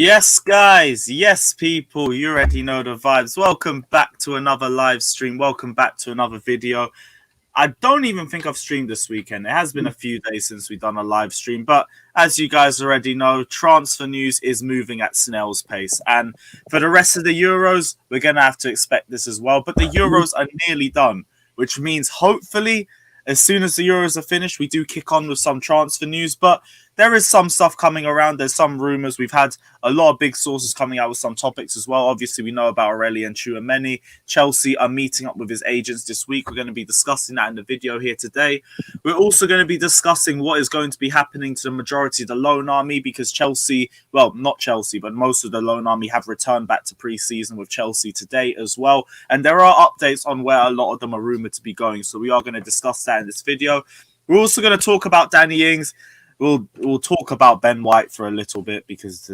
Yes, guys. Yes, people. You already know the vibes. Welcome back to another live stream. Welcome back to another video. I don't even think I've streamed this weekend. It has been a few days since we've done a live stream. But as you guys already know, transfer news is moving at snail's pace. And for the rest of the Euros, we're going to have to expect this as well. But the Euros are nearly done, which means hopefully as soon as the Euros are finished, we do kick on with some transfer news. But there is some stuff coming around. There's some rumors. We've had a lot of big sources coming out with some topics as well. Obviously, we know about Aurelien and Tchouameni. Chelsea are meeting up with his agents this week. We're going to be discussing that in the video here today. We're also going to be discussing what is going to be happening to the majority of the loan army because Chelsea, well, not Chelsea, but most of the loan army have returned back to pre-season with Chelsea today as well. And there are updates on where a lot of them are rumored to be going. So we are going to discuss that in this video. We're also going to talk about Danny Ings. We'll talk about Ben White for a little bit because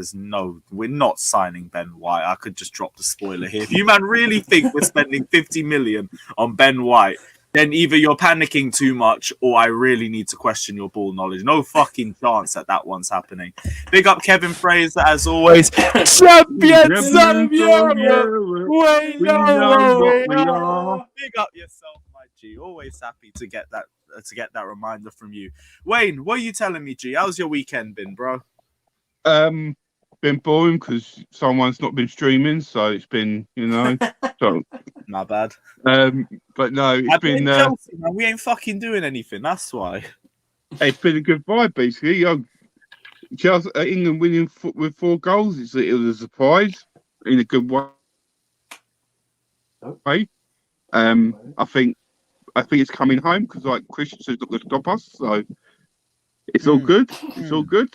we're not signing Ben White. I could just drop the spoiler here. If you man really think we're spending 50 million on Ben White, then either you're panicking too much or I really need to question your ball knowledge. No fucking chance that one's happening. Big up Kevin Fraser as always. Champions of Europe. We know what we are. Big up yourself, my G. Always happy to get that reminder from you. Wayne, what are you telling me, G? How's your weekend been, bro? Been boring because someone's not been streaming, so it's been, so not bad. But no, it's been Chelsea, man. We ain't fucking doing anything. That's why. It's been a good vibe, basically. Chelsea, England winning with 4 goals. It was a surprise in a good way. I think it's coming home because Christiansen's not going to stop us, so it's all good. It's all good.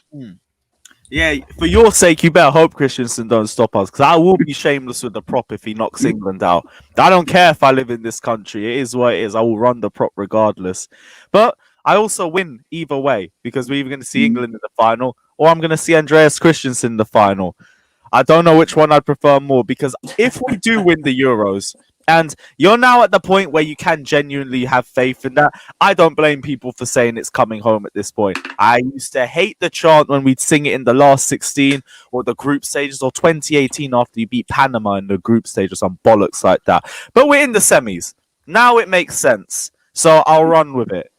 Yeah, for your sake, you better hope Christiansen don't stop us because I will be shameless with the prop if he knocks England out. I don't care if I live in this country. It is what it is. I will run the prop regardless. But I also win either way because we're either going to see England in the final or I'm going to see Andreas Christensen in the final. I don't know which one I'd prefer more because if we do win the Euros, and you're now at the point where you can genuinely have faith in that. I don't blame people for saying it's coming home at this point. I used to hate the chant when we'd sing it in the last 16 or the group stages or 2018 after you beat Panama in the group stage or some bollocks like that. But we're in the semis. Now it makes sense. So I'll run with it.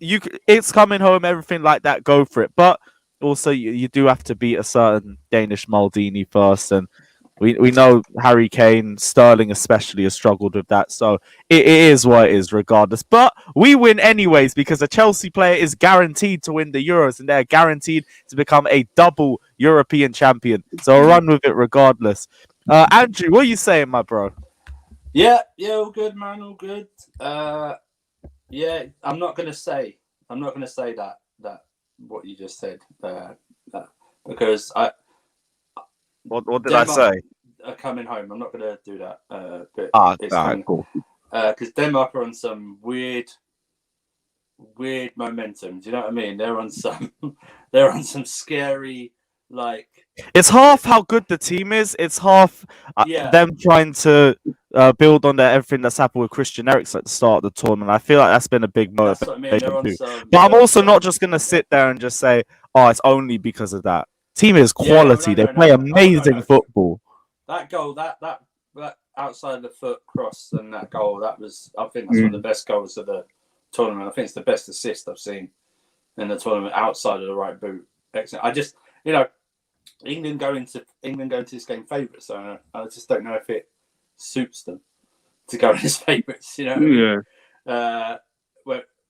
It's coming home, everything like that, go for it. But also you do have to beat a certain Danish Maldini first, and we know Harry Kane, Sterling especially, has struggled with that. So it is what it is regardless. But we win anyways because a Chelsea player is guaranteed to win the Euros and they're guaranteed to become a double European champion. So I'll run with it regardless. Andrew, what are you saying, my bro? Yeah, all good, man, all good. Yeah, I'm not gonna say that what you just said that because What did I say? Coming home. I'm not going to do that. Cool. Because Denmark are on some weird momentum. Do you know what I mean? They're on some scary, like. It's half how good the team is. It's half them trying to build on everything that's happened with Christian Eriksen at the start of the tournament. I feel like that's been a big motivation too. But I'm also not just going to sit there and just say, "Oh, it's only because of that." Team is quality. They play amazing football. That goal, that outside the foot cross and that goal, I think that's one of the best goals of the tournament. I think it's the best assist I've seen in the tournament outside of the right boot. Excellent. I just, England go into this game favourites, so I just don't know if it suits them to go as favourites. Yeah. Well,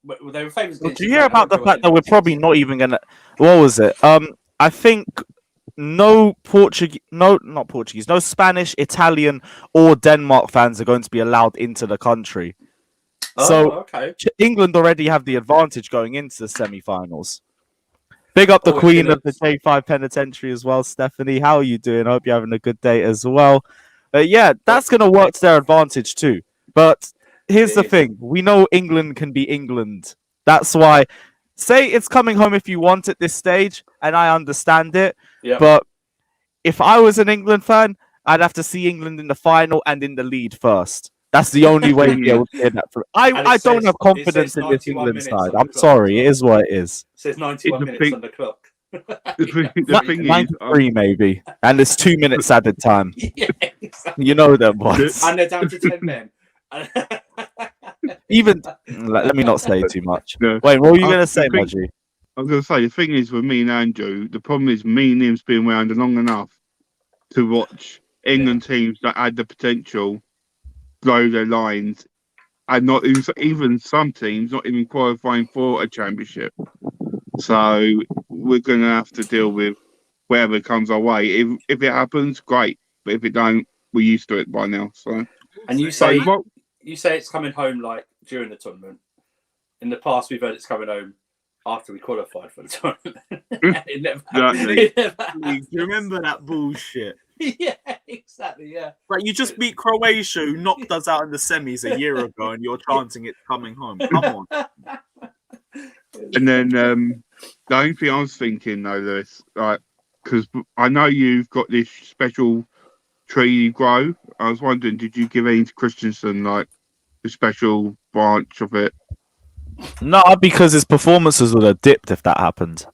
they were favourites. Do you hear about the fact that we're probably not even gonna? What was it? I think no Spanish, Italian, or Denmark fans are going to be allowed into the country. Okay. England already have the advantage going into the semi-finals. Big up the queen of the J5 penitentiary as well, Stephanie. How are you doing? I hope you're having a good day as well. Yeah, that's going to work to their advantage too. But here's the thing. We know England can be England. That's why... Say it's coming home if you want at this stage, and I understand it. Yeah. But if I was an England fan, I'd have to see England in the final and in the lead first. That's the only way to be able to hear that. I don't have confidence in this England side. I'm sorry. It is what it is. It says 91 minutes on the clock. The thing is, 93 maybe, and it's 2 minutes added time. Yeah, exactly. You know them boys. And they're down to 10 men. Even let me not say too much. No. Wait, what were you going to The say, thing- Mudgy? I was going to say, the thing is with me and Andrew, the problem is me and him's been around long enough to watch England teams that had the potential blow their lines, and not even some teams not even qualifying for a championship. So we're going to have to deal with whatever comes our way. If it happens, great. But if it don't, we're used to it by now. So, And you say it's coming home like during the tournament. In the past, we've heard it's coming home after we qualified for the tournament. It never Exactly. Do you remember that bullshit? Yeah, exactly. Yeah. Like, you just beat Croatia, who knocked us out in the semis a year ago, and you're chanting it's coming home. Come on. And then the only thing I was thinking though, Lewis, like, because I know you've got this special tree you grow. I was wondering, did you give any to Christensen, like the special branch of it? No, because his performances would have dipped if that happened.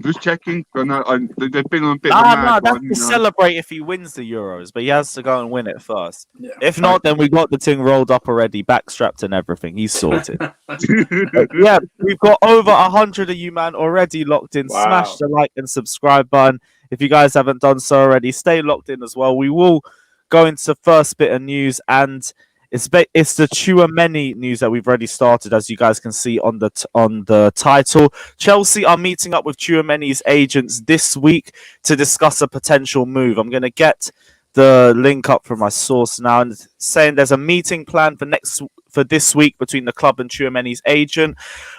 Just checking. I know they've been on a bit of a mad that's one, to you know. celebrate if he wins the Euros, but he has to go and win it first. Yeah. If not, then we got the thing rolled up already, backstrapped and everything. He's sorted. Yeah, we've got over 100 of you, man, already locked in. Wow. Smash the like and subscribe button. If you guys haven't done so already, stay locked in as well. We will go into first bit of news, and it's the Tchouameni news that we've already started, as you guys can see on the title. Chelsea are meeting up with Tchouameni's agents this week to discuss a potential move. I'm going to get the link up from my source now, and it's saying there's a meeting planned for this week between the club and Tchouameni's agent.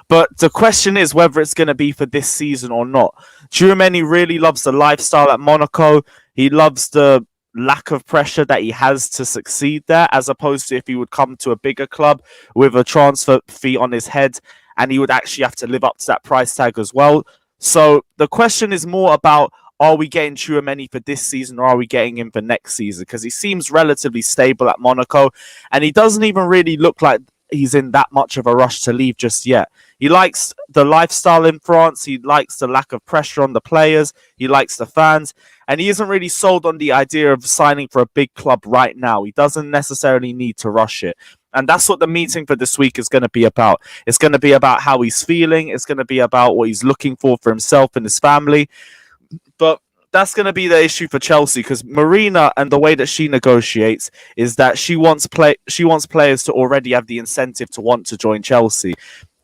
But the question is whether it's going to be for this season or not. Tchouameni really loves the lifestyle at Monaco. He loves the lack of pressure that he has to succeed there, as opposed to if he would come to a bigger club with a transfer fee on his head, and he would actually have to live up to that price tag as well. So the question is more about, are we getting Tchouameni for this season, or are we getting him for next season? Because he seems relatively stable at Monaco, and he doesn't even really look like he's in that much of a rush to leave just yet. He likes the lifestyle in France. He likes the lack of pressure on the players. He likes the fans. And he isn't really sold on the idea of signing for a big club right now. He doesn't necessarily need to rush it. And that's what the meeting for this week is going to be about. It's going to be about how he's feeling. It's going to be about what he's looking for himself and his family. But that's going to be the issue for Chelsea, because Marina, and the way that she negotiates, is that she wants players to already have the incentive to want to join Chelsea.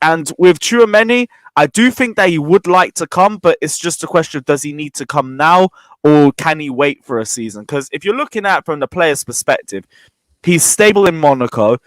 And with Tchouameni, I do think that he would like to come, but it's just a question of, does he need to come now, or can he wait for a season? Because if you're looking at it from the player's perspective, he's stable in Monaco.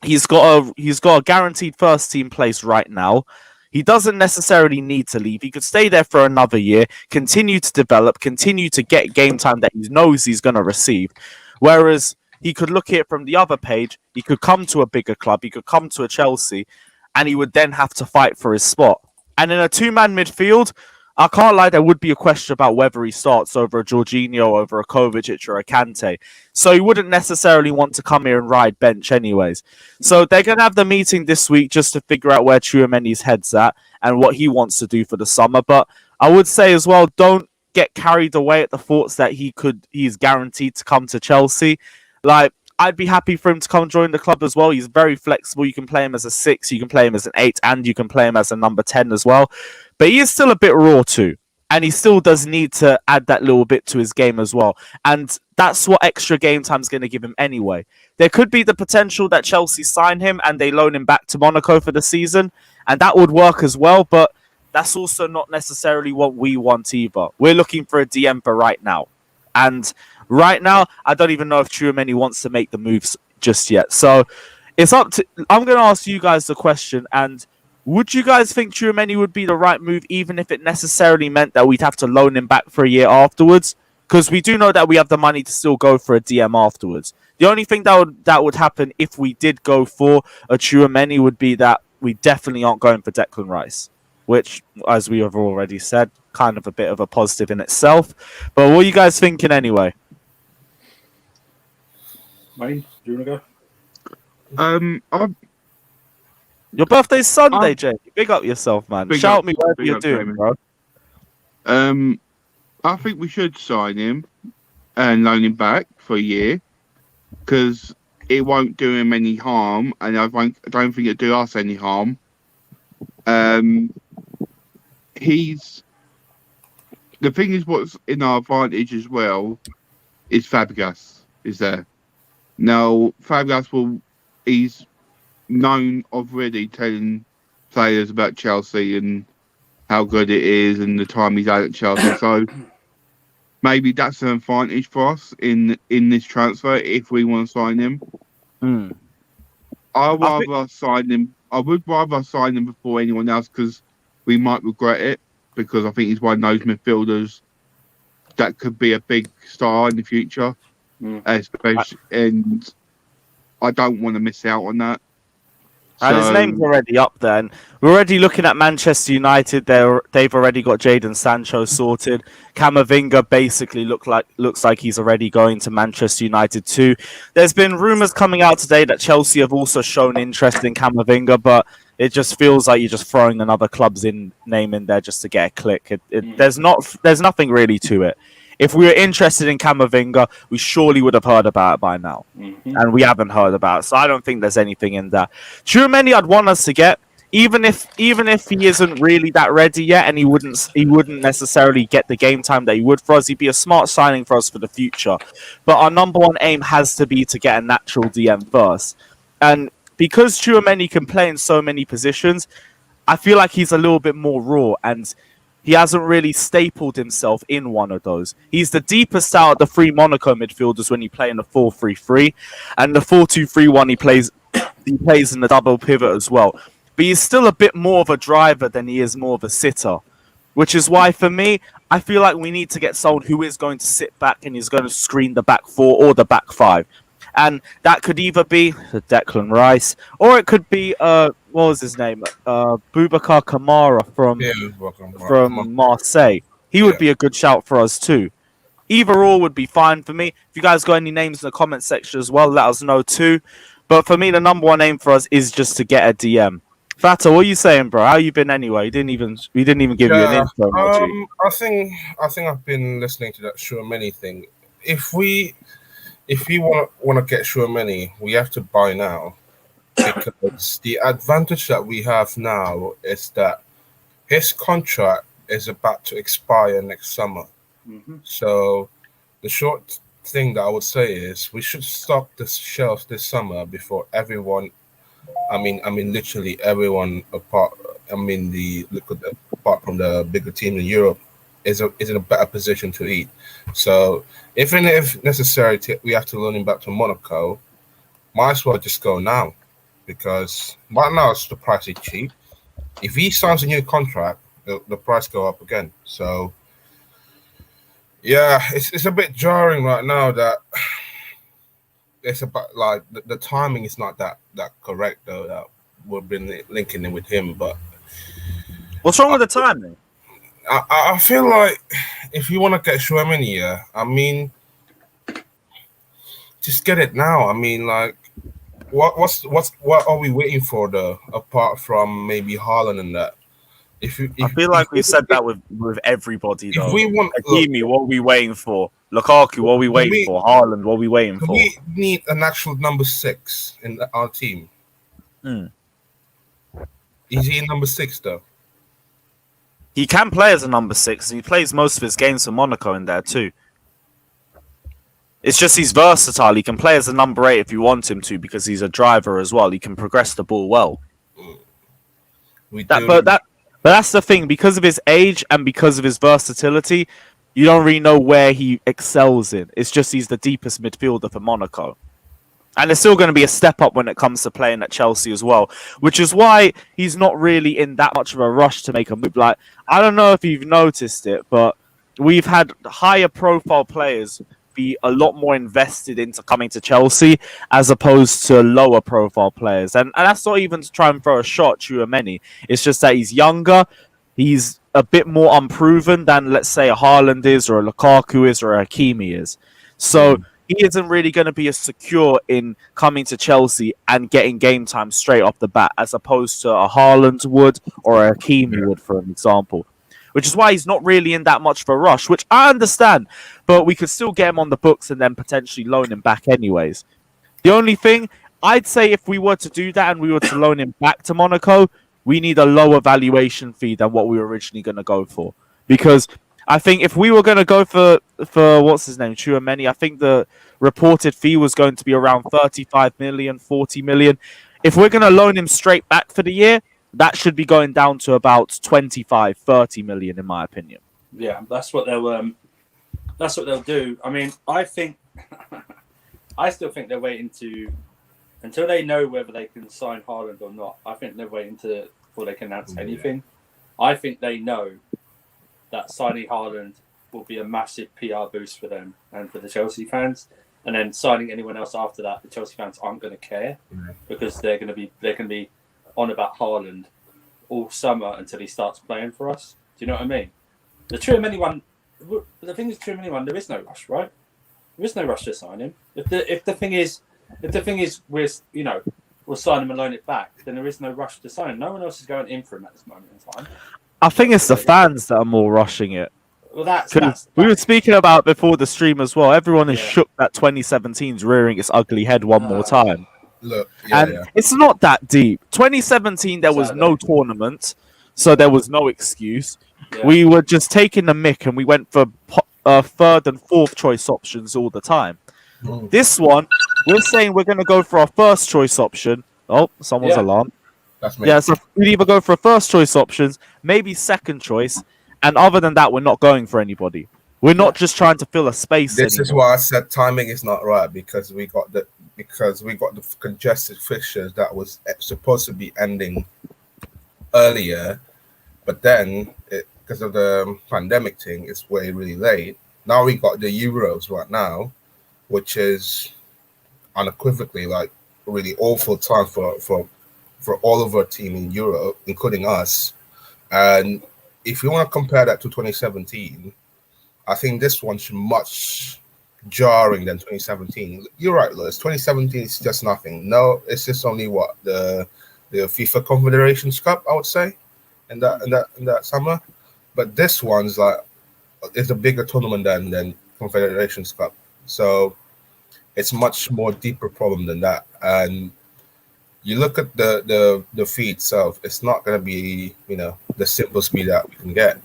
He's got a guaranteed first team place right now. He doesn't necessarily need to leave. He could stay there for another year, continue to develop, continue to get game time that he knows he's going to receive. Whereas he could look at it from the other page. He could come to a bigger club. He could come to a Chelsea, and he would then have to fight for his spot. And in a two-man midfield, I can't lie, there would be a question about whether he starts over a Jorginho, over a Kovacic, or a Kante. So he wouldn't necessarily want to come here and ride bench anyways. So they're going to have the meeting this week just to figure out where Tchouameni's head's at and what he wants to do for the summer. But I would say as well, don't get carried away at the thoughts that he's guaranteed to come to Chelsea. Like, I'd be happy for him to come join the club as well. He's very flexible. You can play him as a 6, you can play him as an 8, and you can play him as a number 10 as well. But he is still a bit raw too. And he still does need to add that little bit to his game as well. And that's what extra game time is going to give him anyway. There could be the potential that Chelsea sign him and they loan him back to Monaco for the season. And that would work as well. But that's also not necessarily what we want either. We're looking for a DM for right now. And right now, I don't even know if Tchouameni wants to make the moves just yet. So it's up to... I'm going to ask you guys the question. And would you guys think Tchouameni would be the right move, even if it necessarily meant that we'd have to loan him back for a year afterwards? Because we do know that we have the money to still go for a DM afterwards. The only thing that would happen if we did go for a Tchouameni would be that we definitely aren't going for Declan Rice, which, as we have already said, kind of a bit of a positive in itself. But what are you guys thinking anyway? Wayne, do you want to go? Your birthday's Sunday, Oh. Jamie. Big up yourself, man. Big Shout up- me whatever big you're up, doing, Jamie. bro. I think we should sign him and loan him back for a year because it won't do him any harm, and I don't think it'll do us any harm. He's the thing is what's in our advantage as well is Fabregas is there. Now Fabregas he's known already telling players about Chelsea and how good it is and the time he's had at Chelsea. So maybe that's an advantage for us in this transfer if we want to sign him. I would rather sign him before anyone else because we might regret it because I think he's one of those midfielders that could be a big star in the future, especially, and I don't want to miss out on that. And his name's already up there. And we're already looking at Manchester United. They've already got Jadon Sancho sorted. Camavinga basically looks like he's already going to Manchester United too. There's been rumours coming out today that Chelsea have also shown interest in Camavinga, but it just feels like you're just throwing another club's name in there just to get a click. There's nothing really to it. If we were interested in Camavinga, we surely would have heard about it by now. And we haven't heard about it. So I don't think there's anything in that. Tchouameni I'd want us to get, even if he isn't really that ready yet and he wouldn't necessarily get the game time that he would for us, he'd be a smart signing for us for the future. But our number one aim has to be to get a natural DM first. And because Tchouameni can play in so many positions, I feel like he's a little bit more raw and he hasn't really stapled himself in one of those. He's the deepest out of the three Monaco midfielders when you play in the 4-3-3, and the 4-2-3-1 he plays in the double pivot as well. But he's still a bit more of a driver than he is more of a sitter, which is why for me, I feel like we need to get someone who is going to sit back and is going to screen the back four or the back five. And that could either be Declan Rice, or it could be what was his name? Boubacar Kamara from Marseille. He would be a good shout for us too. Either or would be fine for me. If you guys got any names in the comment section as well, let us know too. But for me, the number one aim for us is just to get a DM. Fata, what are you we bro? How you been anyway? We didn't even give you an intro. I think I've been listening to that Tchouameni thing. If we want to get Tchouameni, we have to buy now, because the advantage that we have now is that his contract is about to expire next summer. So the short thing that I would say is we should stock the shelves this summer before everyone. I mean, literally everyone apart from the bigger team in Europe is in a better position to eat. So even if necessary, we have to loan him back to Monaco, might as well just go now, because right now the price is cheap. If he signs a new contract, the price go up again. So yeah, it's a bit jarring right now that it's about like the timing is not that correct though, that we've been linking in with him. But what's wrong with the timing? I feel like if you want to get Tchouameni, I mean, just get it now. I mean, like, what are we waiting for though, apart from maybe Haaland and that? I feel like we said that with everybody though. If we want Hakimi, what are we waiting for? Lukaku, what are we waiting for? Haaland, what are we waiting for? We need an actual number 6 in our team. Is he number 6 though? He can play as a number 6, and he plays most of his games for Monaco in there too. It's just he's versatile. He can play as a number 8 if you want him to, because he's a driver as well. He can progress the ball well. But that's the thing. Because of his age and because of his versatility, you don't really know where he excels in. It's just he's the deepest midfielder for Monaco. And it's still going to be a step up when it comes to playing at Chelsea as well, which is why he's not really in that much of a rush to make a move. Like, I don't know if you've noticed it, but we've had higher profile players be a lot more invested into coming to Chelsea as opposed to lower profile players. And that's not even to try and throw a shot at Tchouameni. It's just that he's younger. He's a bit more unproven than, let's say, a Haaland is or a Lukaku is or a Hakimi is. So he isn't really going to be as secure in coming to Chelsea and getting game time straight off the bat, as opposed to a Haaland would or a Hakimi would, for an example. Which is why he's not really in that much of a rush, which I understand, but we could still get him on the books and then potentially loan him back anyways. The only thing, I'd say if we were to do that and we were to loan him back to Monaco, we need a lower valuation fee than what we were originally going to go for. Because I think if we were going to go for what's his name, Tchouameni, I think the reported fee was going to be around 35 million, 40 million. If we're going to loan him straight back for the year, that should be going down to about 25, 30 million, in my opinion. Yeah, that's what they'll do. I mean, I still think they're waiting until they know whether they can sign Haaland or not. I think they're waiting before they can announce anything. I think they know that signing Haaland will be a massive PR boost for them and for the Chelsea fans. And then signing anyone else after that, the Chelsea fans aren't going to care because they're going to be on about Haaland all summer until he starts playing for us. Do you know what I mean? The Tchouameni one, the thing is, Tchouameni one, there is no rush, right? There is no rush to sign him. If the thing is we'll sign him and loan it back, then there is no rush to sign him. No one else is going in for him at this moment in time. I think it's the fans that are more rushing it. Well, that's we were speaking about before the stream as well. Everyone is shook that 2017's rearing its ugly head one more time. Look, it's not that deep. 2017, there was no tournament, so there was no excuse. Yeah. We were just taking the mick, and we went for third and fourth choice options all the time. This one, we're saying we're going to go for our first choice option. Oh, someone's alarm. That's me. Yeah, so we'd either go for first choice options, maybe second choice, and other than that, we're not going for anybody. We're not just trying to fill a space. This is why I said timing is not right, because we got the congested fixtures that was supposed to be ending earlier, but then because of the pandemic thing, it's way really late. Now we got the Euros right now, which is unequivocally like a really awful time for all of our team in Europe, including us. And if you want to compare that to 2017, I think this one's much jarring than 2017. You're right, Lewis. 2017 is just nothing. No, it's just only the FIFA Confederations Cup, I would say, in that summer. But this one's it's a bigger tournament than Confederations Cup. So it's much more deeper problem than that. And you look at the fee itself, it's not going to be the simplest fee that we can get.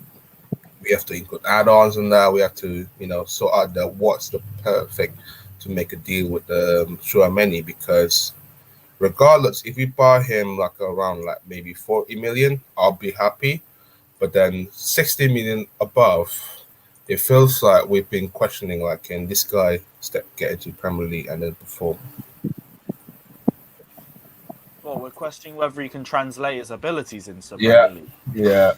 We have to include add-ons in that. We have to sort out what's the perfect to make a deal with Tchouameni, because regardless, if you buy him around maybe 40 million, I'll be happy. But then 60 million above, it feels like we've been questioning, can this guy get into Premier League and then perform? Well, we're questioning whether he can translate his abilities into Premier League. Yeah.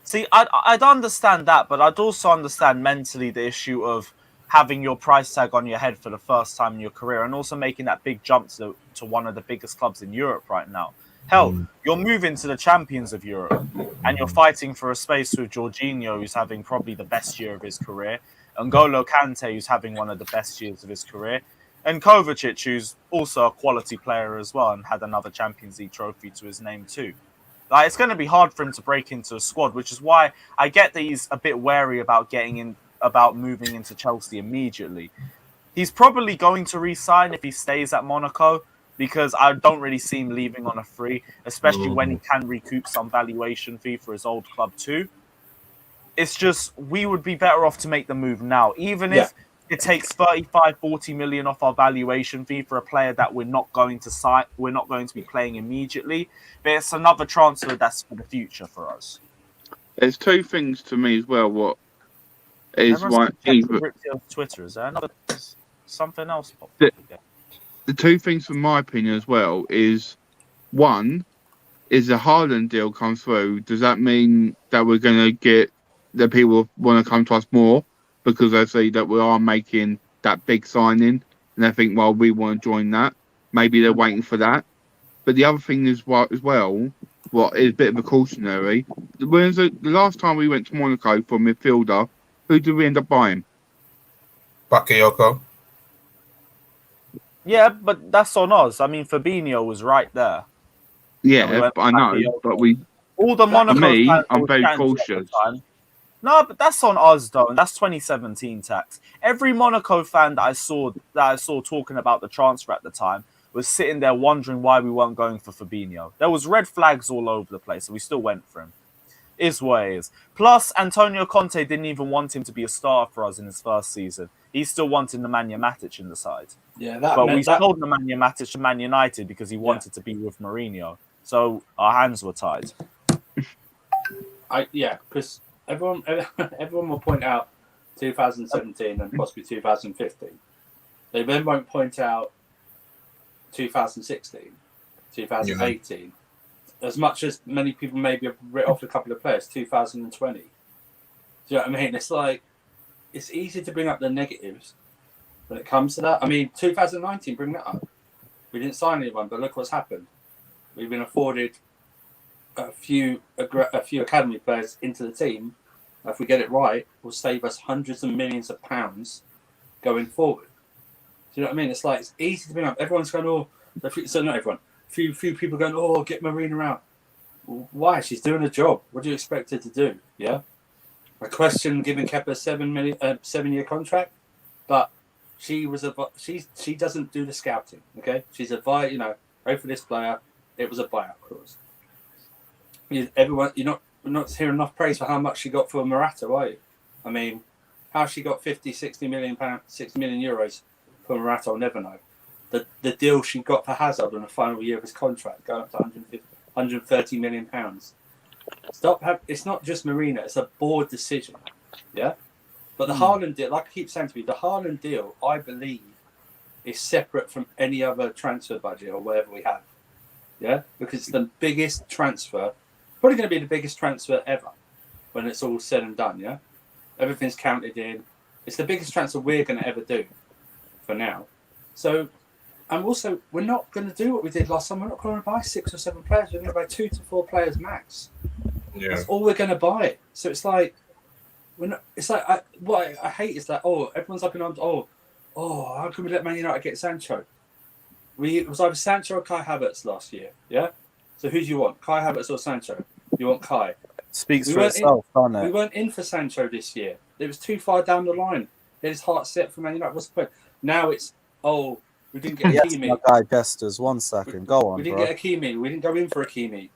See, I'd understand that, but I'd also understand mentally the issue of having your price tag on your head for the first time in your career and also making that big jump to one of the biggest clubs in Europe right now. Hell, you're moving to the champions of Europe and you're fighting for a space with Jorginho, who's having probably the best year of his career, N'Golo Kante, who's having one of the best years of his career, and Kovacic, who's also a quality player as well and had another Champions League trophy to his name too. It's going to be hard for him to break into a squad, which is why I get that he's a bit wary about moving into Chelsea immediately. He's probably going to re-sign if he stays at Monaco, because I don't really see him leaving on a free, especially when he can recoup some valuation fee for his old club too. It's just, we would be better off to make the move now, even if it takes 35, 40 million off our valuation fee for a player that we're not going to sign, we're not going to be playing immediately. But it's another transfer that's for the future for us. There's two things to me as well. What is one? Twitter, is there something else? The two things, from my opinion as well, is one, is the Haaland deal come through. Does that mean that we're going to get the people want to come to us more because they see that we are making that big signing and they think, well, we want to join that? Maybe they're waiting for that. But the other thing is what is a bit of a cautionary. The last time we went to Monaco for a midfielder, who did we end up buying? Bakayoko. Yeah, but that's on us. I mean, Fabinho was right there. Yeah, but I know. But all the Monaco me, fans I'm were very chanting at the cautious. time. No, but that's on us though, and that's 2017 tax. Every Monaco fan that I saw talking about the transfer at the time was sitting there wondering why we weren't going for Fabinho. There was red flags all over the place, and we still went for him. Is what it is. Plus, Antonio Conte didn't even want him to be a star for us in his first season. He still wanted Nemanja Matic in the side. Yeah, but we sold Nemanja Matic to Man United because he wanted to be with Mourinho. So our hands were tied. Because everyone will point out 2017 and possibly 2015. They then won't point out 2016, 2018. As much as many people maybe have written off a couple of players, 2020. Do you know what I mean? It's like, it's easy to bring up the negatives when it comes to that. I mean, 2019, bring that up. We didn't sign anyone, but look what's happened. We've been afforded a few academy players into the team. If we get it right, will save us hundreds of millions of pounds going forward. Do you know what I mean? It's like, it's easy to bring up. Everyone's going, so not everyone. Few people going, get Marina out. Why? She's doing a job. What do you expect her to do? Yeah. I question giving Kepa a 7-year contract, but she doesn't do the scouting. Okay, she's a buy for this player. It was a buyout clause. You're not hearing enough praise for how much she got for Morata, are you? I mean, how she got 60 million euros for Morata, I'll never know. The deal she got for Hazard in the final year of his contract, going up to 130 million pounds. It's not just Marina; it's a board decision. Yeah, but the Haaland deal, like I keep saying to you, the Haaland deal, I believe, is separate from any other transfer budget or whatever we have. Yeah, because it's the biggest transfer, probably going to be the biggest transfer ever when it's all said and done. Yeah, everything's counted in. It's the biggest transfer we're going to ever do for now. So. And also, we're not going to do what we did last time. We're not going to buy 6 or 7 players. We're going to buy 2 to 4 players max. Yeah. That's all we're going to buy. So it's like, we're not. It's like what I hate is that everyone's up in arms. How can we let Man United get Sancho? It was either Sancho or Kai Havertz last year. Yeah. So who do you want, Kai Havertz or Sancho? You want Kai. Speaks for itself, doesn't it? We weren't in for Sancho this year. It was too far down the line. He had his heart set for Man United. What's the point? Now it's we didn't get Hakimi. My guy Jesters, 1 second. Go on, We didn't get Hakimi. We didn't go in for Hakimi.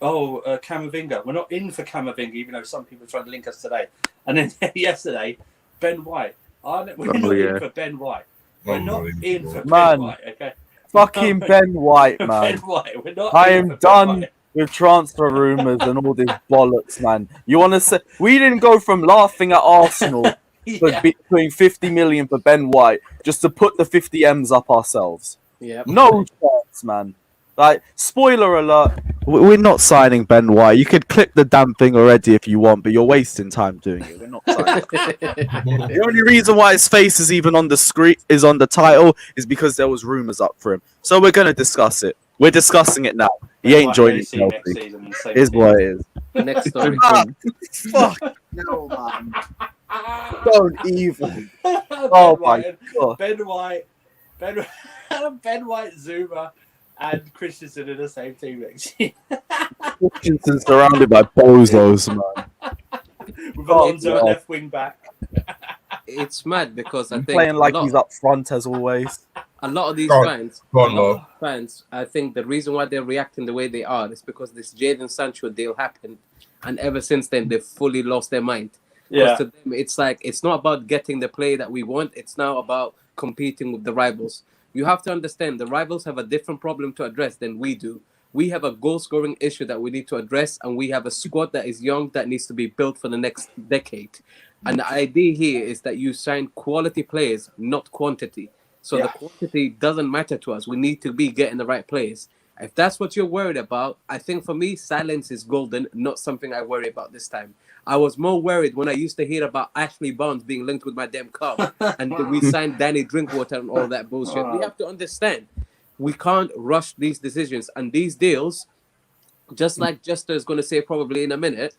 Camavinga. We're not in for Camavinga, even though some people are trying to link us today. And then yesterday, Ben White. We're not in for Ben White. We're not in for Ben White, okay? Fucking Ben White, man. Ben White. We're not I am done with transfer rumours and all this bollocks, man. You want to say... We didn't go from laughing at Arsenal... between 50 million for Ben White just to put the 50 M's up ourselves. Yeah. No chance, man. Like, spoiler alert, we're not signing Ben White. You could click the damn thing already if you want, but you're wasting time doing it. We're not signing. The only reason why his face is even on the screen, is on the title, is because there was rumours up for him. So we're going to discuss it. We're discussing it now. He ain't joining Chelsea. Is what it is. Next story. Fuck no, man. Don't even. Oh my god. Ben White, Zuma, and Christensen in the same team next year. Christensen's surrounded by bozos, man. With Alonso at left wing back. It's mad because I think playing like he's up front as always. A lot of these fans, I think the reason why they're reacting the way they are is because this Jadon Sancho deal happened, and ever since then they've fully lost their mind. Yeah, to them, it's like it's not about getting the play that we want. It's now about competing with the rivals. You have to understand the rivals have a different problem to address than we do. We have a goal-scoring issue that we need to address, and we have a squad that is young that needs to be built for the next decade. And the idea here is that you sign quality players, not quantity. So the quantity doesn't matter to us. We need to be getting the right players. If that's what you're worried about, I think for me, silence is golden, not something I worry about this time. I was more worried when I used to hear about Ashley Barnes being linked with my damn car and we signed Danny Drinkwater and all that bullshit. We have to understand, we can't rush these decisions and these deals, just like Jester is going to say probably in a minute,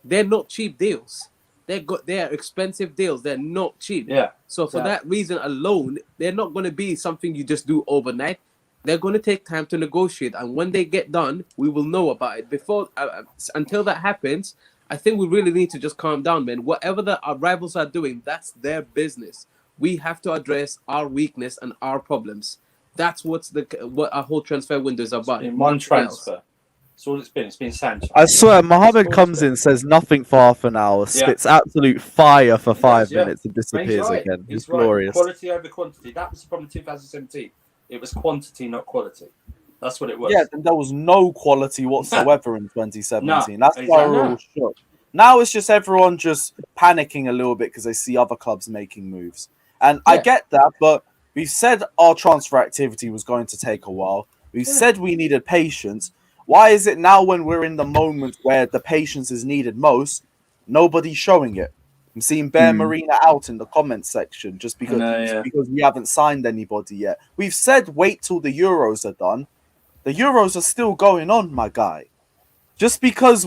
they're not cheap deals. They are expensive deals. They're not cheap. Yeah. So for that reason alone, they're not going to be something you just do overnight. They're going to take time to negotiate, and when they get done, we will know about it. Before, until that happens, I think we really need to just calm down, man. Whatever our rivals are doing, that's their business. We have to address our weakness and our problems. That's what our whole transfer window is about. In one transfer. That's all it's been. It's been Sancho. I swear, Mohammed comes in, says nothing for half an hour, spits absolute fire for 5 minutes, and disappears again. He's glorious. Quality over quantity. That was the problem in 2017. It was quantity, not quality. That's what it was. Yeah, and there was no quality whatsoever in 2017. No, That's why we're all shook. Now it's just everyone just panicking a little bit because they see other clubs making moves. And I get that, but we've said our transfer activity was going to take a while. We've said we needed patience. Why is it now when we're in the moment where the patience is needed most, nobody's showing it? I'm seeing Bear Marina out in the comments section just because we haven't signed anybody yet. We've said wait till the Euros are done. The Euros are still going on, my guy. Just because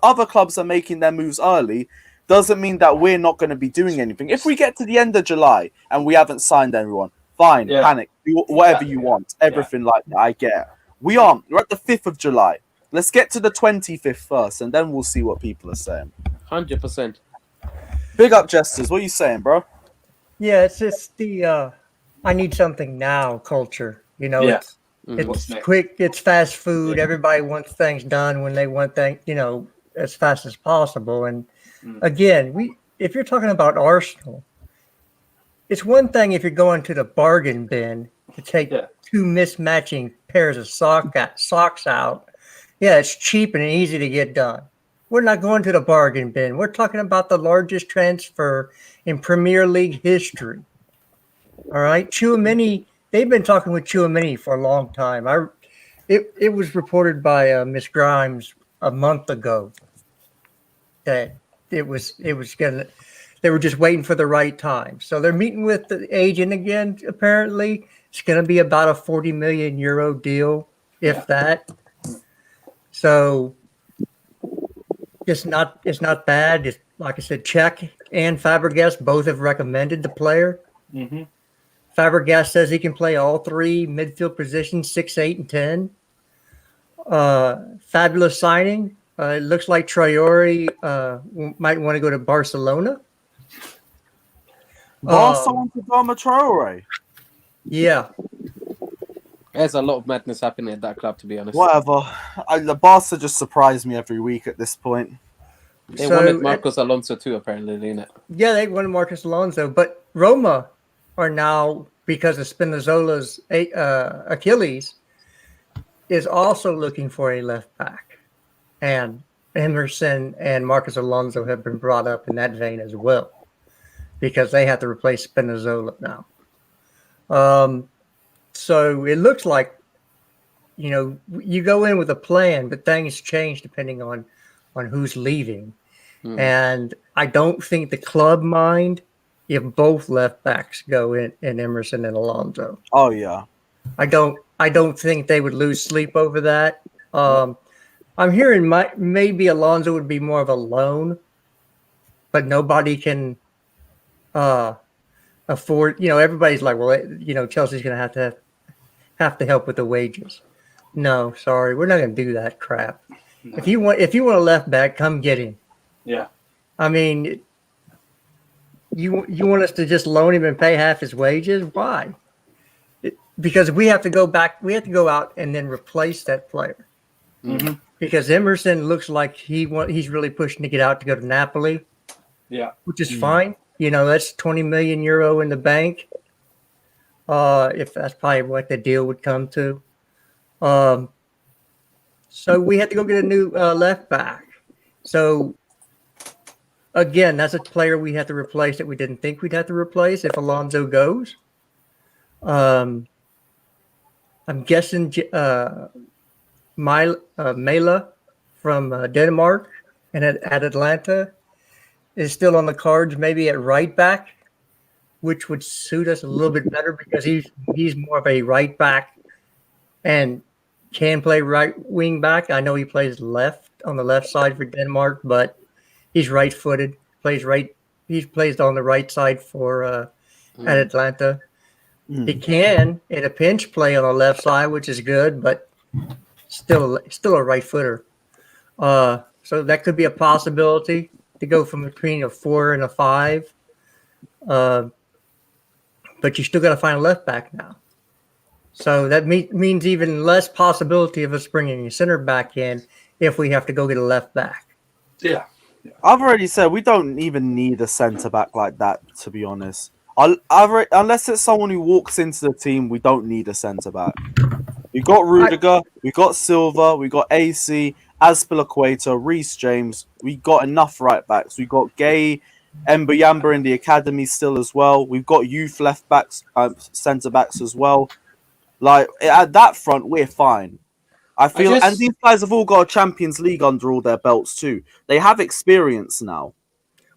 other clubs are making their moves early doesn't mean that we're not going to be doing anything. If we get to the end of July and we haven't signed everyone, fine, panic, do whatever you want, everything like that. I get it. We're at the 5th of July. Let's get to the 25th first, and then we'll see what people are saying. 100%. Big up, Jesters. What are you saying, bro? Yeah, it's just the I need something now culture. You know, it's quick, it's fast food. Everybody wants things done when they want things, as fast as possible. And again, if you're talking about Arsenal, it's one thing if you're going to the bargain bin to take two mismatching pairs of socks out. Yeah, it's cheap and easy to get done. We're not going to the bargain bin. We're talking about the largest transfer in Premier League history. All right, Tchouameni. They've been talking with Tchouameni for a long time. It was reported by Miss Grimes a month ago that they were just waiting for the right time. So they're meeting with the agent again. Apparently, it's going to be about a 40 million euro deal, if that. So it's not bad. It's, like I said, Czech and Fabregas both have recommended the player. Mm-hmm. Fabregas says he can play all three midfield positions, 6, 8, and 10. Fabulous signing. It looks like Traore might want to go to Barcelona. Barca want to go Traore. Yeah. There's a lot of madness happening at that club, to be honest. Whatever. The Barca just surprise me every week at this point. They wanted Marcos Alonso too, apparently, didn't it? Yeah, they wanted Marcos Alonso, but Roma are now, because of Spinazzola's Achilles, is also looking for a left back. And Emerson and Marcos Alonso have been brought up in that vein as well, because they have to replace Spinazzola now. So it looks like, you go in with a plan, but things change depending on who's leaving. And I don't think the club mind if both left backs go in Emerson and Alonso. Oh yeah. I don't think they would lose sleep over that. I'm hearing maybe Alonso would be more of a loan, but nobody can afford. Everybody's like, well, Chelsea's going to have to help with the wages. No, sorry, we're not going to do that crap. No. If you want a left back, come get him. Yeah. I mean, you want us to just loan him and pay half his wages? Why? Because we have to go back. We have to go out and then replace that player. Mm-hmm. Because Emerson looks like he's really pushing to get out to go to Napoli. Yeah, which is fine. That's 20 million euro in the bank. If that's probably what the deal would come to. So we had to go get a new left back. So again, that's a player we have to replace that we didn't think we'd have to replace if Alonso goes. I'm guessing Mela from Denmark and at Atlanta is still on the cards, maybe at right back, which would suit us a little bit better because he's more of a right back and can play right wing back. I know he plays left on the left side for Denmark, but he's right-footed. plays right. He plays on the right side for at Atlanta. He can in a pinch play on the left side, which is good, but still a right footer. So that could be a possibility to go from between a 4 and a 5. But you still got to find a left back now. So that means even less possibility of us bringing a center back in if we have to go get a left back. Yeah. I've already said we don't even need a centre back like that, to be honest. Unless it's someone who walks into the team, we don't need a centre back. We got Rudiger, we got Silva, we got AC, Azpilicueta, Reece James. We got enough right backs. We got Gay, Mbuyamba in the academy still as well. We've got youth left backs, centre backs as well. Like at that front, we're fine. And these guys have all got a Champions League under all their belts too. They have experience now.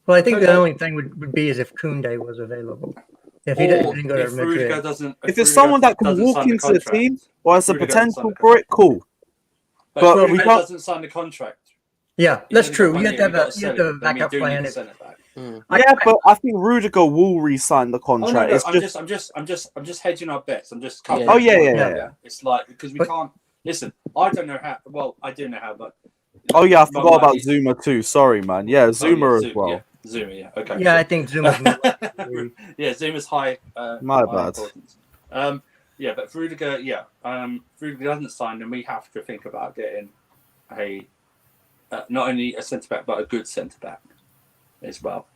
Well, I think the only thing would be is if Koundé was available. If he didn't go to Madrid. If it's someone that can walk into the team or has the potential for it, cool. But we doesn't sign the contract. Yeah, that's true. You have to have a backup plan. But I think Rudiger will re-sign the contract. I'm just hedging our bets. I'm just covering. Oh yeah. It's like because we can't listen. I don't know how. Well, I do know how, but. Oh yeah, I forgot about Zuma too. Sorry, man. Yeah, Zuma as well. Yeah. Zuma, yeah. Okay. Yeah, I think Zuma's yeah, Zuma's high. My bad. Yeah, but for Rudiger, Rudiger doesn't sign, then we have to think about getting not only a centre back but a good centre back as well.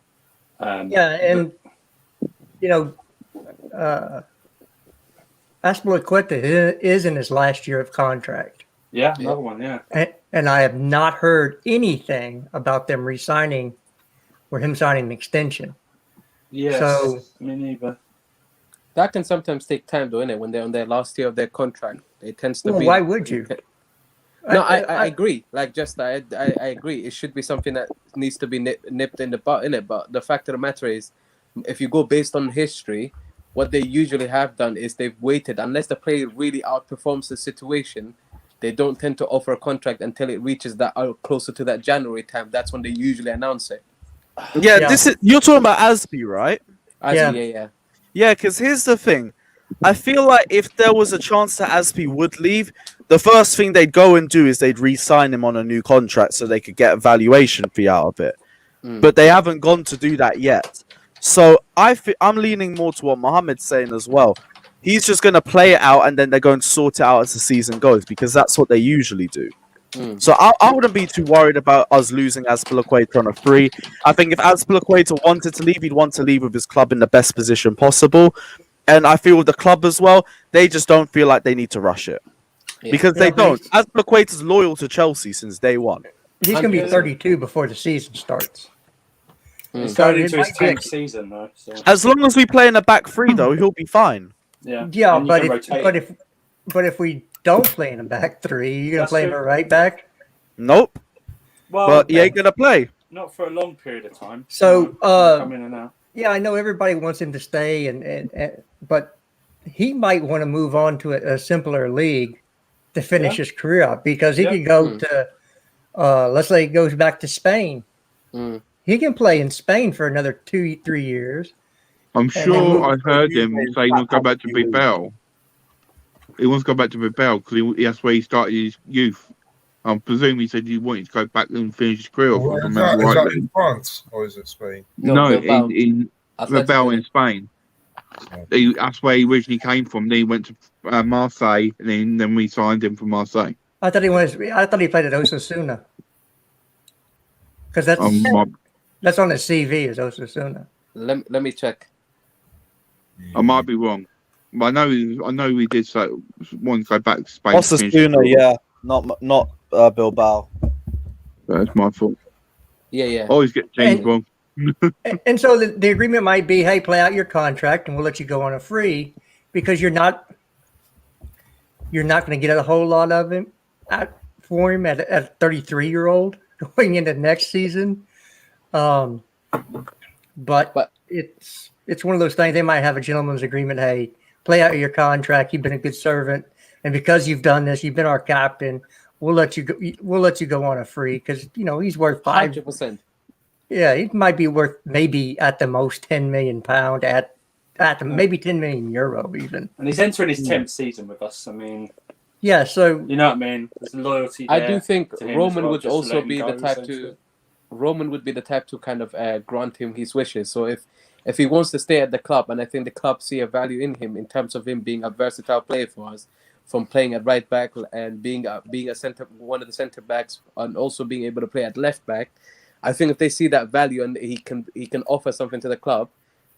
Azpilicueta is in his last year of contract. Yeah, another one. Yeah. And I have not heard anything about them re-signing or him signing an extension. Yes, so, me neither. That can sometimes take time, though, innit? When they're on their last year of their contract, it tends to be. Why would you? No, I agree. Like, I agree. It should be something that needs to be nipped in the butt, innit? But the fact of the matter is, if you go based on history, what they usually have done is they've waited unless the player really outperforms the situation. They don't tend to offer a contract until it reaches that closer to that January time. That's when they usually announce it. Yeah. You're talking about Asby, right? Yeah. Yeah, because here's the thing. I feel like if there was a chance that Asby would leave, the first thing they'd go and do is they'd re-sign him on a new contract so they could get a valuation fee out of it. But they haven't gone to do that yet. So I'm leaning more to what Mohammed's saying as well. He's just going to play it out and then they're going to sort it out as the season goes because that's what they usually do. So I wouldn't be too worried about us losing Azpilicueta on a free. I think if Azpilicueta wanted to leave, he'd want to leave with his club in the best position possible. And I feel with the club as well, they just don't feel like they need to rush it. Because they don't. Azpilicueta's loyal to Chelsea since day one. He's going to be 32 before the season starts. He's going into his 10th season, though. So. As long as we play in a back three, though, he'll be fine. Yeah, but if we don't play in a back three, you're going to play him a right back? Nope. Well, but he ain't going to play. Not for a long period of time. So, come in and out. Yeah, I know everybody wants him to stay, but he might want to move on to a simpler league to finish his career out because he can go to, let's say he goes back to Spain. He can play in Spain for another 2-3 years. I'm sure I heard him say he wants to go back to Bilbao. He wants to go back to Bilbao because that's where he started his youth. I presume he said he wanted to go back and finish his career. Is that in France or is it Spain? No, in Bilbao in Spain. That's where he originally came from. Then he went to Marseille, and then we signed him from Marseille. I thought he played at Osasuna because that's on his CV is Osasuna. Let me check. I might be wrong, but I know we did so. Want to go back to Spain. Osasuna, yeah, not Bilbao. That's my fault. Yeah. Always get changed wrong. And so the agreement might be, hey, play out your contract, and we'll let you go on a free because you're not going to get a whole lot of him for him at a 33-year-old going into next season. But it's one of those things. They might have a gentleman's agreement. Hey, play out your contract. You've been a good servant, and because you've done this, you've been our captain. We'll let you go on a free because he's worth 100%. Yeah, he might be worth maybe at the most £10 million maybe 10 million euro even. And he's entering his 10th season with us. I mean, yeah, so you know what I mean. There's loyalty. I do think Roman would also be the type to. Roman would be the type to kind of grant him his wishes. So if he wants to stay at the club, and I think the club see a value in him in terms of him being a versatile player for us, from playing at right back and being a one of the center backs, and also being able to play at left back. I think if they see that value and he can offer something to the club,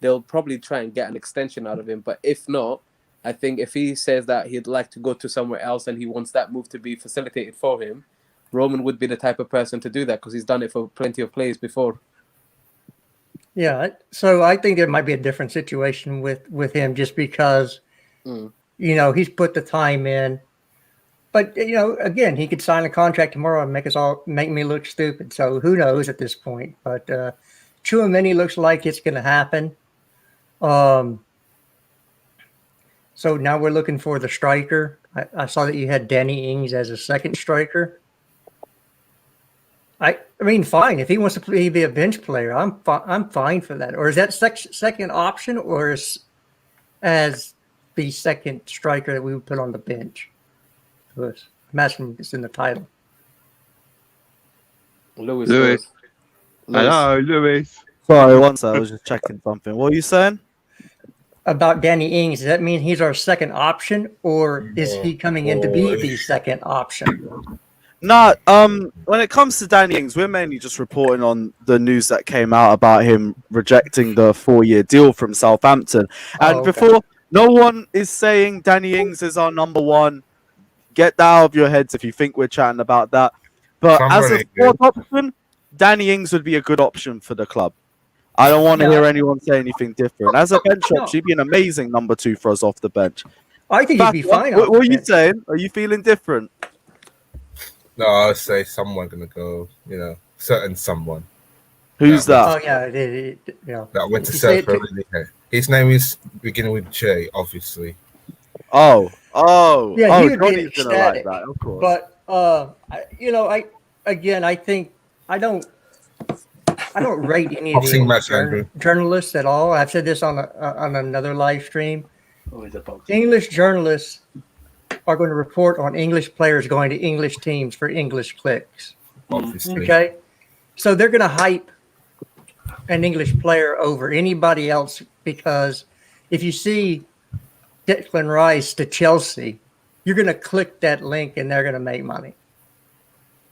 they'll probably try and get an extension out of him. But if not, I think if he says that he'd like to go to somewhere else and he wants that move to be facilitated for him, Roman would be the type of person to do that because he's done it for plenty of players before. Yeah, so I think there might be a different situation with him just because, he's put the time in. But, again, he could sign a contract tomorrow and make me look stupid. So who knows at this point. But Tchouameni looks like it's going to happen. So now we're looking for the striker. I saw that you had Danny Ings as a second striker. I mean, fine. If he wants to be a bench player, I'm fine for that. Or is that second option, or as the second striker that we would put on the bench? I'm asking it's in the title. Lewis. Hello, Lewis. Sorry, once I was just checking something. What are you saying? About Danny Ings, does that mean he's our second option, or is he coming in to be the second option? No, when it comes to Danny Ings, we're mainly just reporting on the news that came out about him rejecting the 4-year deal from Southampton. And before, no one is saying Danny Ings is our number one. Get that out of your heads if you think we're chatting about that. But as a fourth option, Danny Ings would be a good option for the club. I don't want to hear anyone say anything different. As a bench option, he'd be an amazing number 2 for us off the bench. I think he'd be fine. What are you saying? Are you feeling different? No, I'll say someone gonna go. Certain someone. Who's that? Oh yeah, that went to South America. His name is beginning with J, obviously. Yeah, he would be Johnny's gonna like that, of course. But I think I don't rate any of the journalists at all. I've said this on another live stream. English journalists are going to report on English players going to English teams for English clicks. Obviously. Okay? So they're going to hype an English player over anybody else because if you see Declan Rice to Chelsea, you're going to click that link and they're going to make money.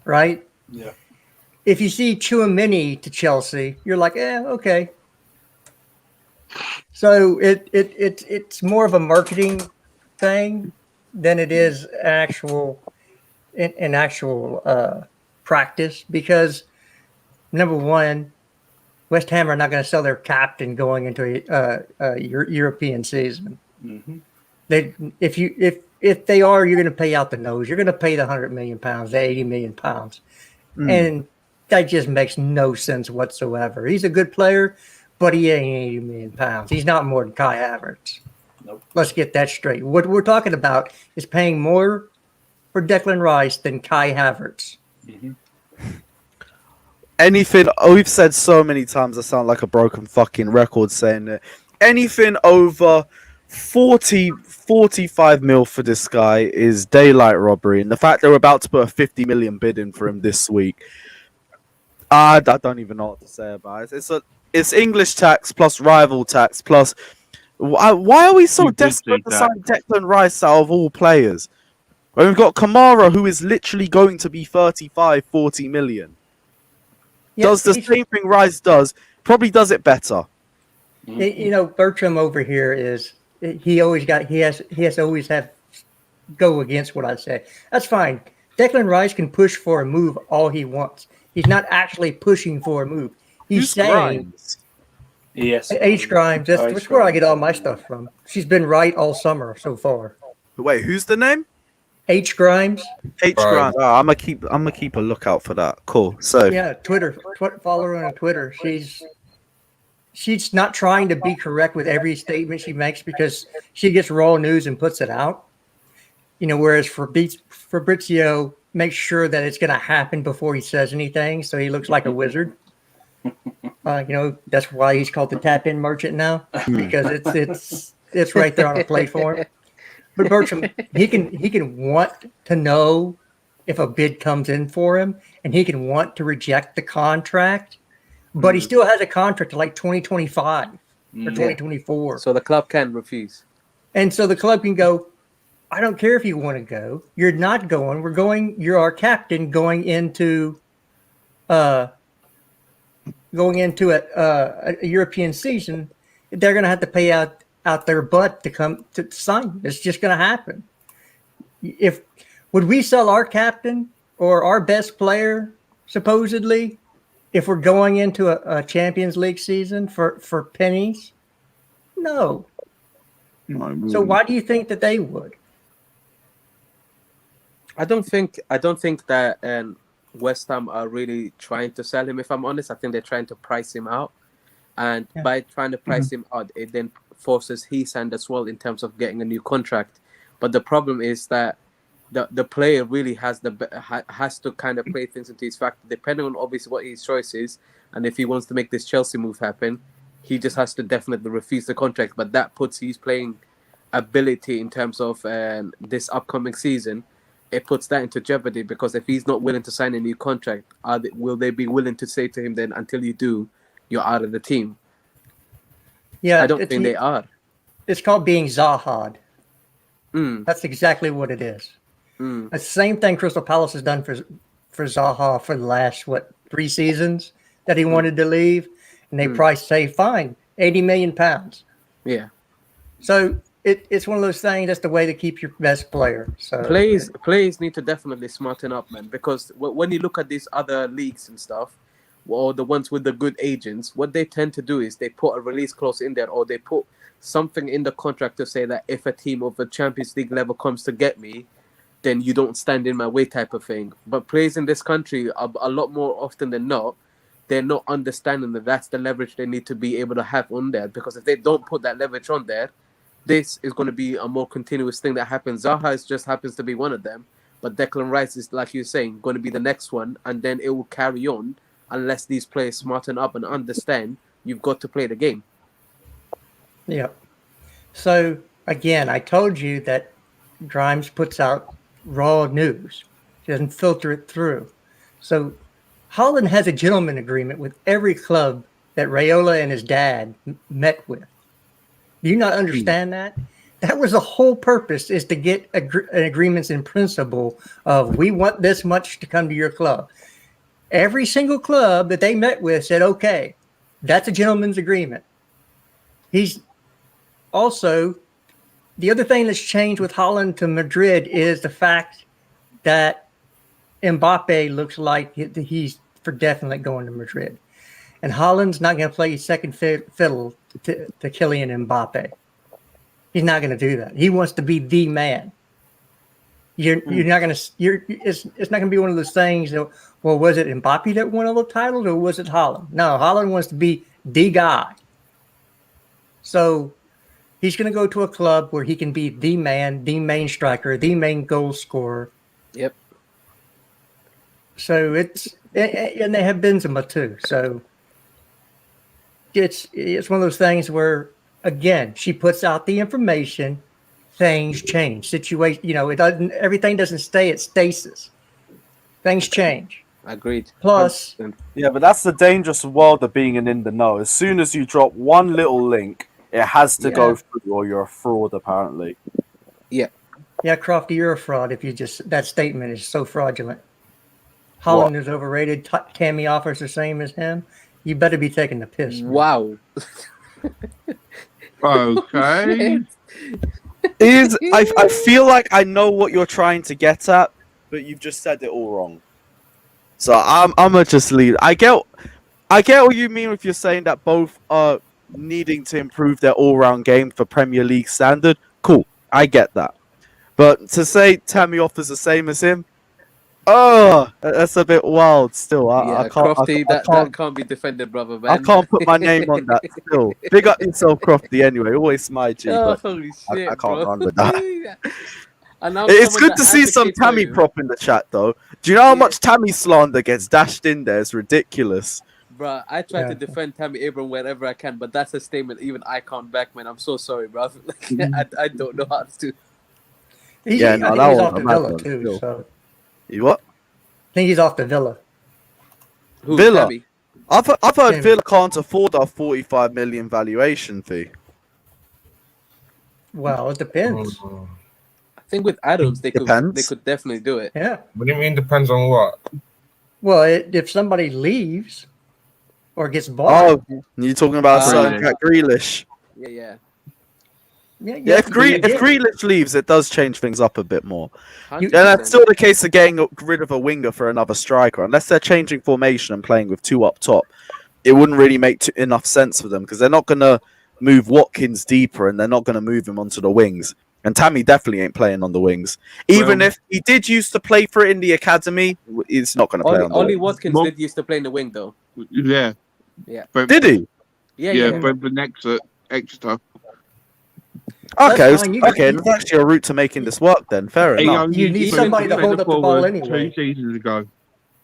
Right? Yeah. If you see Tchouameni to Chelsea, you're like, okay. So it's more of a marketing thing than it is an actual practice because number one, West Ham are not going to sell their captain going into a European season. Mm-hmm. If they are, you're going to pay out the nose. You're going to pay the £100 million, the £80 million, and that just makes no sense whatsoever. He's a good player, but he ain't £80 million. He's not more than Kai Havertz. Nope. Let's get that straight. What we're talking about is paying more for Declan Rice than Kai Havertz. Mm-hmm. Anything, we've said so many times, I sound like a broken fucking record saying it. Anything over 45 mil for this guy is daylight robbery. And the fact they're about to put a 50 million bid in for him this week, I don't even know what to say about it. It's English tax plus rival tax plus. Why are we so desperate to sign Declan Rice out of all players? When we've got Kamara, who is literally going to be 35, 40 million. Does the same thing Rice does, probably does it better. Bertram over here he always have go against what I say. That's fine. Declan Rice can push for a move all he wants. He's not actually pushing for a move. He's saying Grimes? Yes. H. Grimes. That's where I get all my stuff from. She's been right all summer so far. Wait, who's the name? H. Grimes. H. Grimes. Oh, I'm gonna keep a lookout for that. Cool. So yeah, Twitter. Follow her on Twitter. She's not trying to be correct with every statement she makes because she gets raw news and puts it out. Whereas Fabrizio makes sure that it's going to happen before he says anything, so he looks like a wizard. That's why he's called the tap-in merchant now, because it's right there on a plate for him. But Bertram, he can want to know if a bid comes in for him, and he can want to reject the contract, but he still has a contract to like 2025 or 2024. So the club can refuse. And so the club can go, I don't care if you want to go. You're not going. We're going. You're our captain going into a European season. They're going to have to pay out their butt to come to sign. It's just going to happen. Would we sell our captain or our best player supposedly if we're going into a Champions League season for pennies? No. So why do you think that they would? I don't think that West Ham are really trying to sell him. If I'm honest, I think they're trying to price him out, and by trying to price him out, it then forces his hand as well in terms of getting a new contract. But the problem is that the player really has to kind of play things into his factor, depending on obviously what his choice is, and if he wants to make this Chelsea move happen, he just has to definitely refuse the contract. But that puts his playing ability in terms of this upcoming season. It puts that into jeopardy, because if he's not willing to sign a new contract, will they be willing to say to him then, until you do, you're out of the team? Yeah, I don't think they are. It's called being Zaha'd. That's exactly what it is. The same thing Crystal Palace has done for Zaha for the last 3 seasons that he wanted to leave, and they say fine, £80 million. Yeah. So it's one of those things. That's the way to keep your best player. So players need to definitely smarten up, man. Because when you look at these other leagues and stuff, or the ones with the good agents, what they tend to do is they put a release clause in there, or they put something in the contract to say that if a team of a Champions League level comes to get me, then you don't stand in my way, type of thing. But players in this country, a lot more often than not, they're not understanding that that's the leverage they need to be able to have on there. Because if they don't put that leverage on there, this is going to be a more continuous thing that happens. Zaha just happens to be one of them, but Declan Rice is, like you're saying, going to be the next one, and then it will carry on unless these players smarten up and understand you've got to play the game. Yeah. So, again, I told you that Grimes puts out raw news. He doesn't filter it through. So, Holland has a gentleman agreement with every club that Raiola and his dad met with. Do you not understand that? That was the whole purpose, is to get agreements in principle of, we want this much to come to your club. Every single club that they met with said, okay, that's a gentleman's agreement. He's also, the other thing that's changed with Holland to Madrid is the fact that Mbappe looks like he's for definite going to Madrid. And Holland's not going to play second fiddle to Kylian Mbappe. He's not going to do that. He wants to be the man. You're not going to. It's not going to be one of those things that, well, was it Mbappe that won all the titles, or was it Holland? No, Holland wants to be the guy. So he's going to go to a club where he can be the man, the main striker, the main goal scorer. Yep. So and they have Benzema too. So it's one of those things where, again, she puts out the information, things change. Situation, everything doesn't stay at stasis. Things change. Agreed. Plus, yeah, but that's the dangerous world of being in the know. As soon as you drop one little link, it has to go through, or you're a fraud, apparently. Yeah. Yeah, Crofty, you're a fraud. That statement is so fraudulent. Holland is overrated. Tammy offers the same as him. You better be taking the piss. Man. Wow. Okay. I feel like I know what you're trying to get at, but you've just said it all wrong. So I'm gonna just leave. I get what you mean if you're saying that both are needing to improve their all-round game for Premier League standard. Cool, I get that. But to say Tammy offers the same as him, that's a bit wild still. I can't, Crofty, that can't be defended, brother, man. I can't put my name on that still. Big up yourself, Crofty, anyway. Always my G, but holy shit, I can't run with that. It's good to see some Tammy prop in the chat, though. Do you know how much Tammy slander gets dashed in there? It's ridiculous. Bro, I try to defend Tammy Abraham wherever I can, but that's a statement even I can't back, man. I'm so sorry, bro. I don't know how to. I think he's off the Villa too. Still. So You what? I think he's off the Villa. Who, Villa. Tammy? I've heard Tammy. Villa can't afford our 45 million valuation fee. Well, it depends. I think with Adams, they Depends. could definitely do it. Yeah. What do you mean depends on what? Well, if somebody leaves or gets bought. Oh, you're talking about certain Jack Grealish. Yeah. Yeah, if Grealish leaves, it does change things up a bit more. 100%. Yeah, that's still the case of getting rid of a winger for another striker. Unless they're changing formation and playing with two up top, it wouldn't really make enough sense for them because they're not going to move Watkins deeper and they're not going to move him onto the wings. And Tammy definitely ain't playing on the wings. Even if he did used to play for it in the academy, he's not going to play on the Ollie wing. Watkins did used to play in the wing, though. Yeah. Did he? Yeah, Brentford next at Exeter. Okay, that's actually a route to making this work then. Fair enough. You need somebody to hold up the ball anyway. 2 seasons ago.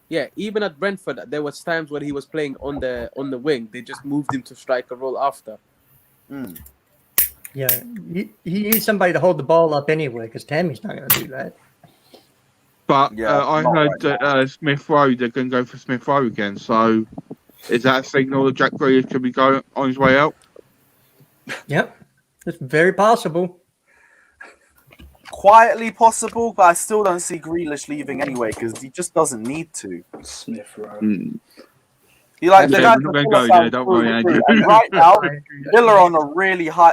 Yeah, even at Brentford, there was times when he was playing on the wing. They just moved him to striker role after. Yeah, you need somebody to hold the ball up anyway, because Tammy's not going to do that. But I heard that Smith Rowe, they're going to go for Smith Rowe again. So is that a signal that Jack Grealish could be going on his way out? Yep, it's very possible. Quietly possible, but I still don't see Grealish leaving anyway because he just doesn't need to. Smith Rowe. He like the guy. We're not going to go there. Don't worry, Andrew. And right now, Villa are on a really high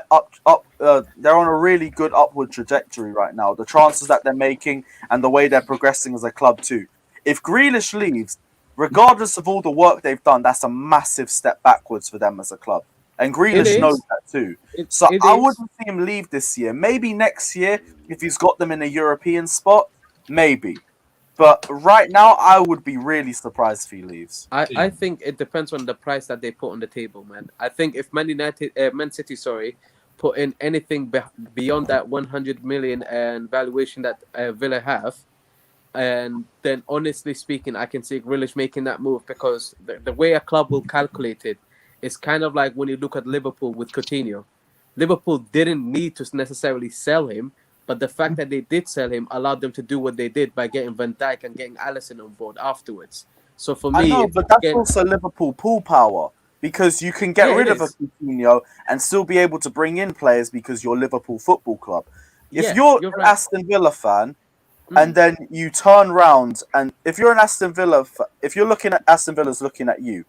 they're on a really good upward trajectory right now. The transfers that they're making and the way they're progressing as a club too. If Grealish leaves, regardless of all the work they've done, that's a massive step backwards for them as a club. And Grealish knows that too. I wouldn't see him leave this year. Maybe next year, if he's got them in a European spot, maybe. But right now, I would be really surprised if he leaves. I think it depends on the price that they put on the table, man. I think if Man City, put in anything beyond that 100 million and valuation that Villa have, and then honestly speaking, I can see Grealish making that move because the way a club will calculate it is kind of like when you look at Liverpool with Coutinho. Liverpool didn't need to necessarily sell him, but the fact that they did sell him allowed them to do what they did by getting Van Dijk and getting Alisson on board afterwards. So for me, I know, but that's also Liverpool pool power because you can get rid of a Coutinho and still be able to bring in players because you're Liverpool Football Club. If you're an Aston Villa fan and then you turn round and if you're an Aston Villa, if you're looking at Aston Villa's looking at you,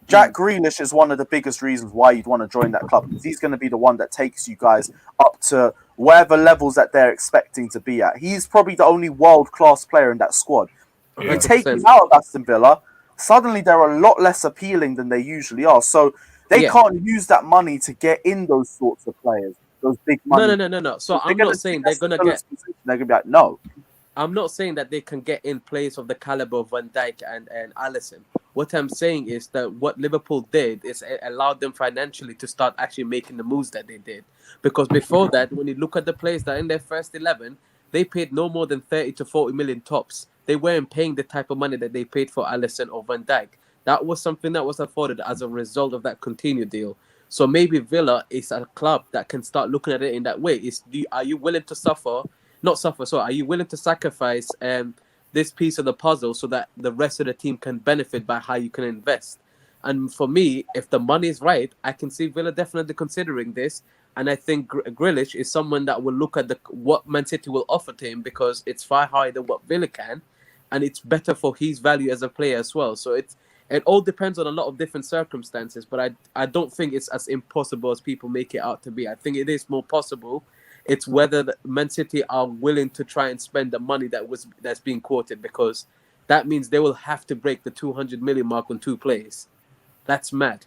Jack Grealish is one of the biggest reasons why you'd want to join that club because he's going to be the one that takes you guys up to whatever levels that they're expecting to be at. He's probably the only world-class player in that squad. You take him out of Aston Villa, suddenly they're a lot less appealing than they usually are. So they can't use that money to get in those sorts of players, those big money. No. So I'm not saying they're going to get... They're going to be like, no. I'm not saying that they can get in players of the caliber of Van Dijk and Alisson. What I'm saying is that what Liverpool did is it allowed them financially to start actually making the moves that they did. Because before that, when you look at the players that are in their first 11, they paid no more than 30 to 40 million tops. They weren't paying the type of money that they paid for Alisson or Van Dijk. That was something that was afforded as a result of that Coutinho deal. So maybe Villa is a club that can start looking at it in that way. Are you willing to suffer? Not suffer, so are you willing to sacrifice this piece of the puzzle so that the rest of the team can benefit by how you can invest? And for me, if the money is right, I can see Villa definitely considering this. And I think Grealish is someone that will look at what Man City will offer to him because it's far higher than what Villa can. And it's better for his value as a player as well. So it all depends on a lot of different circumstances. But I don't think it's as impossible as people make it out to be. I think it is more possible. It's whether Man City are willing to try and spend the money that's being quoted because that means they will have to break the 200 million mark on 2 players. That's mad.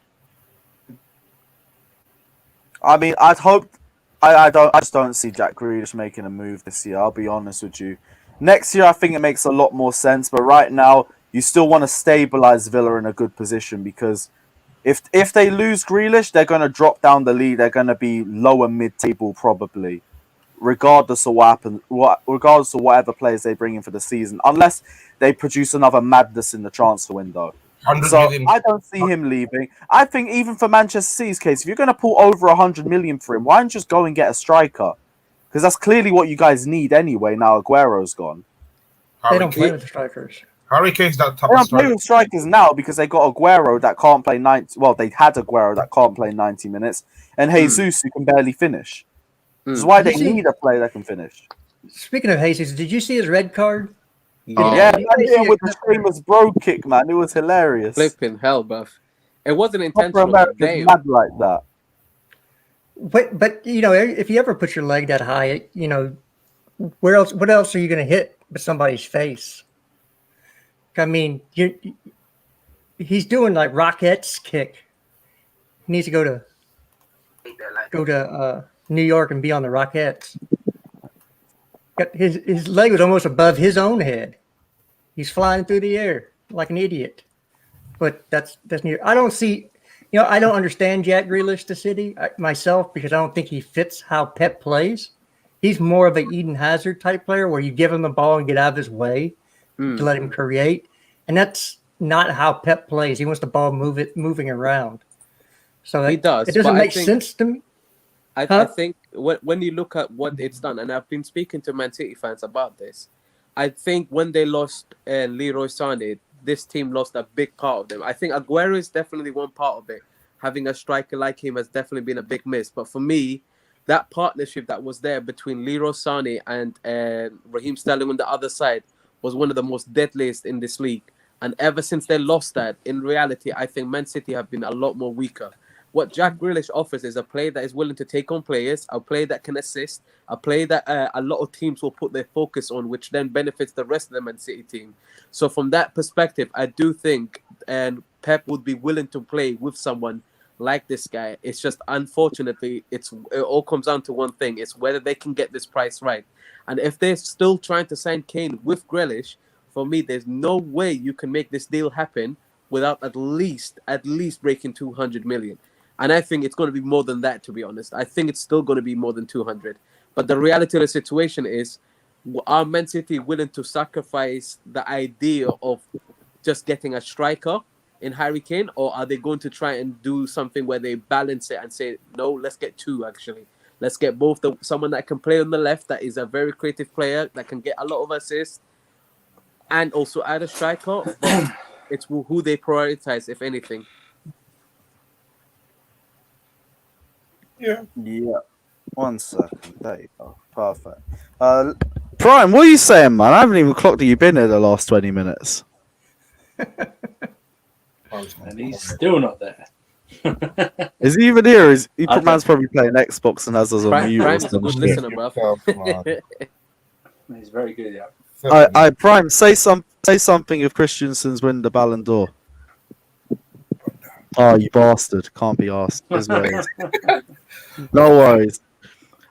I mean, I just don't see Jack Grealish making a move this year. I'll be honest with you. Next year, I think it makes a lot more sense. But right now, you still want to stabilize Villa in a good position because if they lose Grealish, they're going to drop down the league. They're going to be lower mid-table regardless of what happens, regardless of whatever players they bring in for the season, unless they produce another madness in the transfer window. 100 So million. I don't see him leaving. I think even for Manchester City's case, if you're going to pull over 100 million for him, why don't you just go and get a striker? Because that's clearly what you guys need anyway. Now Aguero's gone. They don't play with the strikers. Harry Kane's that type They of don't play striker. with strikers now because they got Aguero that can't play 90. Well, they had Aguero that can't play 90 minutes, and Jesus who can barely finish. This is why they need a player that can finish. Speaking of Jesus, did you see his red card? Yeah, man, with the famous bro kick, man. It was hilarious. Flipping hell, buff. It wasn't Proper intentional. Americans mad like that. But if you ever put your leg that high, where else? What else are you going to hit with somebody's face? I mean, he's doing like Rockettes kick. He needs to go to New York and be on the Rockettes. His leg was almost above his own head. He's flying through the air like an idiot. But that's near. I don't see. I don't understand Jack Grealish to City myself because I don't think he fits how Pep plays. He's more of an Eden Hazard type player where you give him the ball and get out of his way to let him create. And that's not how Pep plays. He wants the ball moving around. So he does. It doesn't make sense to me. I think when you look at what it's done, and I've been speaking to Man City fans about this, I think when they lost Leroy Sané, this team lost a big part of them. I think Aguero is definitely one part of it. Having a striker like him has definitely been a big miss. But for me, that partnership that was there between Leroy Sané and Raheem Sterling on the other side was one of the most deadliest in this league. And ever since they lost that, in reality, I think Man City have been a lot more weaker. What Jack Grealish offers is a player that is willing to take on players, a player that can assist, a player that a lot of teams will put their focus on, which then benefits the rest of the Man City team. So from that perspective, I do think Pep would be willing to play with someone like this guy. It's just, unfortunately, it all comes down to one thing. It's whether they can get this price right. And if they're still trying to sign Kane with Grealish, for me, there's no way you can make this deal happen without at least breaking 200 million. And I think it's going to be more than that, to be honest. I think it's still going to be more than 200. But the reality of the situation is, are Man City willing to sacrifice the idea of just getting a striker in Harry Kane, or are they going to try and do something where they balance it and say, no, let's get two, actually. Let's get both someone that can play on the left, that is a very creative player, that can get a lot of assists, and also add a striker. But it's who they prioritize, if anything. Yeah. 1 second. There you go. Perfect. Prime, what are you saying, man? I haven't even clocked that you've been here the last 20 minutes. And he's still not there. Is he even here? Man's probably playing Xbox and has us on mute. Prime's a good listener, bro. He's very good, yeah. I Prime, say something if Christensen's win the Ballon d'Or. Oh, you bastard! Can't be asked. His ways. No worries.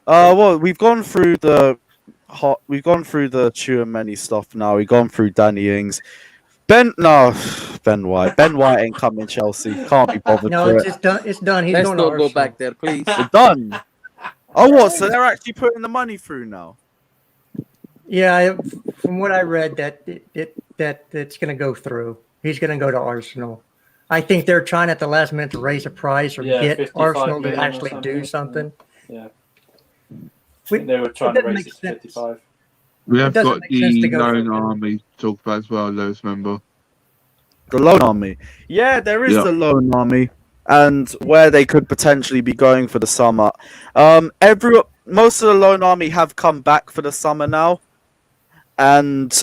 Well, we've gone through the Tchouameni stuff now. We've gone through Danny Ings. Ben White. Ben White ain't coming Chelsea. Can't be bothered. No, it's just done. It's done. He's Let's going not to go Arsenal. back there, please. It's done. Oh, what? So they're actually putting the money through now? Yeah, from what I read, that it's going to go through. He's going to go to Arsenal. I think they're trying at the last minute to raise a price or get Arsenal to actually do something. Yeah. They were trying to raise it to 55. We have got the loan for army to talk about as well, Lewis, remember? The loan army. Yeah, there is the loan army, and where they could potentially be going for the summer. Most of the loan army have come back for the summer now, and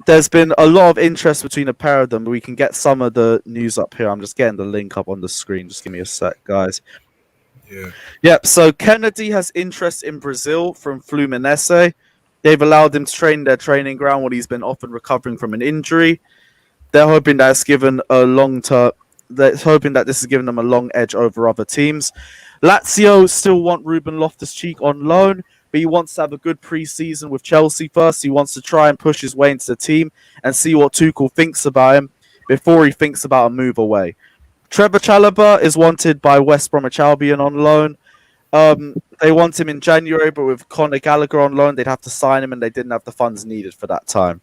there's been a lot of interest between a pair of them. We can get some of the news up here. I'm just getting the link up on the screen. Just give me a sec, guys. Yeah. Yep. So Kennedy has interest in Brazil from Fluminense. They've allowed him to train their training ground while he's been often recovering from an injury. They're hoping that it's given a long term. They're hoping that this has given them a long edge over other teams. Lazio still want Ruben Loftus-Cheek on loan, but he wants to have a good pre-season with Chelsea first. He wants to try and push his way into the team and see what Tuchel thinks about him before he thinks about a move away. Trevor Chalobah is wanted by West Bromwich Albion on loan. They want him in January, but with Conor Gallagher on loan, they'd have to sign him, and they didn't have the funds needed for that time.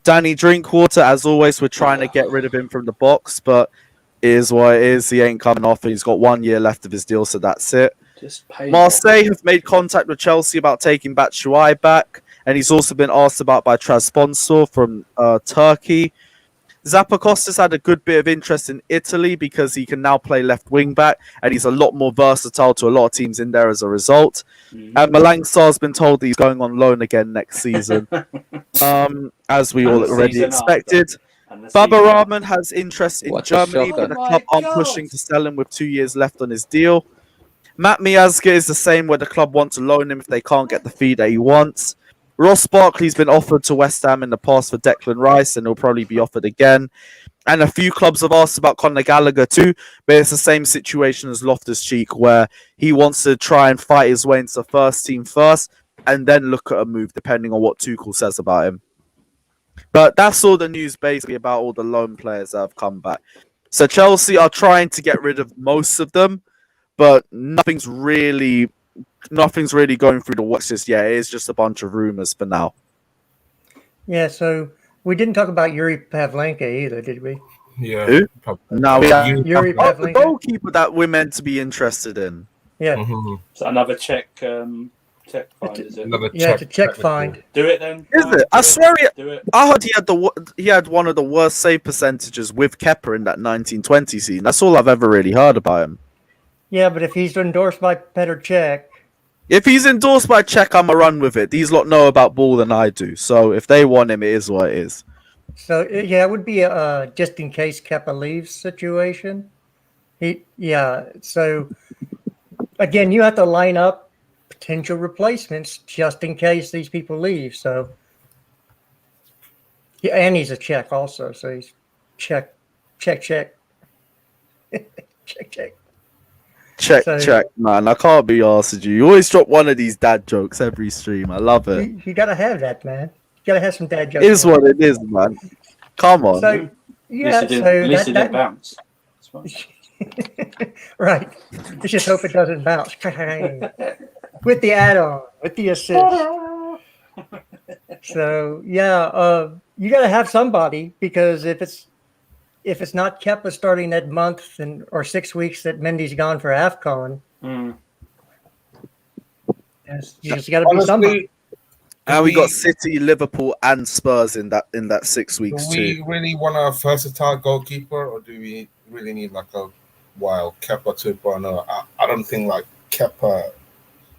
Danny Drinkwater, as always, we're trying to get rid of him from the box, but it is what it is. He ain't coming off. He's got 1 year left of his deal, so that's it. Marseille have made contact with Chelsea about taking Batshuayi back, and he's also been asked about by Trabzonspor from Turkey. Zappacosta's had a good bit of interest in Italy because he can now play left wing back, and he's a lot more versatile to a lot of teams in there as a result. And Malang Sarr's been told that he's going on loan again next season, as we all already expected. Baba Rahman has interest in Germany, but the club aren't pushing to sell him with 2 years left on his deal. Matt Miazga is the same, where the club want to loan him if they can't get the fee that he wants. Ross Barkley's been offered to West Ham in the past for Declan Rice, and he'll probably be offered again. And a few clubs have asked about Conor Gallagher too, but it's the same situation as Loftus-Cheek, where he wants to try and fight his way into the first team first, and then look at a move depending on what Tuchel says about him. But that's all the news basically about all the loan players that have come back. So Chelsea are trying to get rid of most of them, but nothing's really going through the watch just yet. It is just a bunch of rumors for now. Yeah, so we didn't talk about Yuri Pavlenka either, did we? Yeah. Who? No, we have Yuri the Pavlenka. goalkeeper that we're meant to be interested in. Yeah. So another check find, is it? It's a check find. Do it then. Is it? I swear Do it. I heard he had one of the worst save percentages with Kepa in that 1920 season. That's all I've ever really heard about him. Yeah, but if he's endorsed by Petr Cech, If he's endorsed by Czech, I'm a run with it. These lot know about ball than I do. So if they want him, it is what it is. so yeah, it would be a just in case Kepa leaves situation. So again, you have to line up potential replacements just in case these people leave. So yeah, and he's a Czech also, so he's Czech. Check, man. I can't be arsed with you. You always drop one of these dad jokes every stream. I love it. You gotta have that, man. You gotta have some dad jokes. It is what it is, man. Come on. So yeah, At least it didn't bounce. Right. Let's just hope it doesn't bounce. With the add-on, with the assist. So yeah, you gotta have somebody, because if it's not Kepa starting that month or 6 weeks that Mendy's gone for AFCON, you just got to be somebody. And we got City, Liverpool, and Spurs in that 6 weeks too. Do we really want a versatile goalkeeper, or do we really need like a wild Kepa 2.0? I don't think like Kepa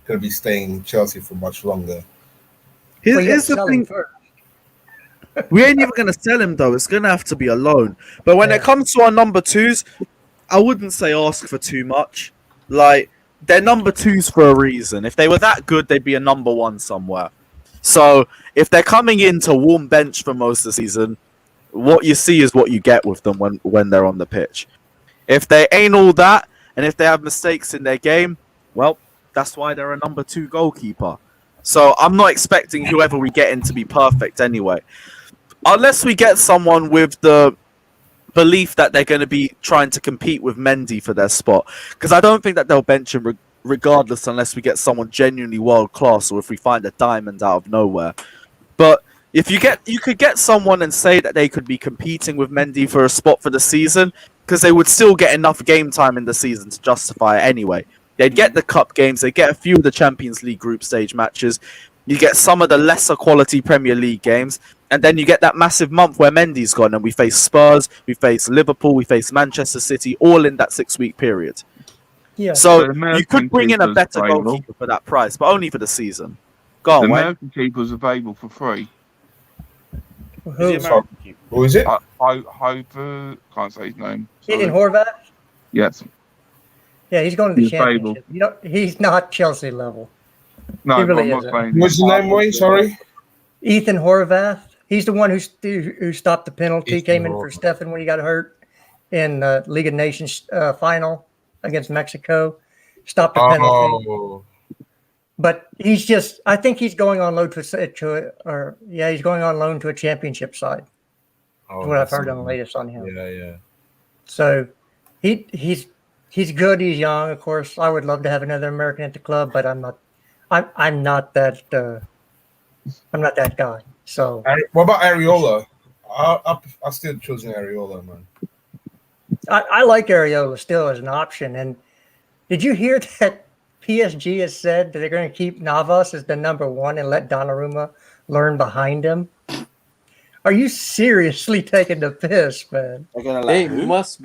going to be staying in Chelsea for much longer. Here's the thing. We ain't even going to sell him, though. It's going to have to be a loan. But when it comes to our number twos, I wouldn't say ask for too much. Like, they're number twos for a reason. If they were that good, they'd be a number one somewhere. So, if they're coming in to warm bench for most of the season, what you see is what you get with them when they're on the pitch. If they ain't all that, and if they have mistakes in their game, well, that's why they're a number two goalkeeper. So, I'm not expecting whoever we get in to be perfect anyway. Unless we get someone with the belief that they're going to be trying to compete with Mendy for their spot. Because I don't think that they'll bench him regardless unless we get someone genuinely world class, or if we find a diamond out of nowhere. But if you could get someone and say that they could be competing with Mendy for a spot for the season, because they would still get enough game time in the season to justify it anyway. They'd get the cup games, they'd get a few of the Champions League group stage matches, you get some of the lesser quality Premier League games, and then you get that massive month where Mendy's gone, and we face Spurs, we face Liverpool, we face Manchester City, all in that 6 week period. Yeah. So you could bring in a better goalkeeper for that price, but only for the season. Go on, the Wayne. American keeper's available for free. Who is it? Hope, can't say his name. Ethan Horvath? Yes. Yeah, he's going to the He's championship. He's not Chelsea level. No, He really I'm not isn't. saying. What's the name, Wayne? Sorry. Ethan Horvath. He's the one who stopped the penalty, Ethan came in for Horvath. Stefan when he got hurt in League of Nations final against Mexico. Stopped the penalty. Oh, But I think he's going on loan he's going on loan to a championship side. That's what I've heard on the latest on him. Yeah. So he's good. He's young, of course. I would love to have another American at the club, but I'm not that guy. So What about Areola? I still choosing Areola, man. I like Areola still as an option. And did you hear that PSG has said that they're going to keep Navas as the number 1 and let Donnarumma learn behind him? Are you seriously taking the piss, man? They must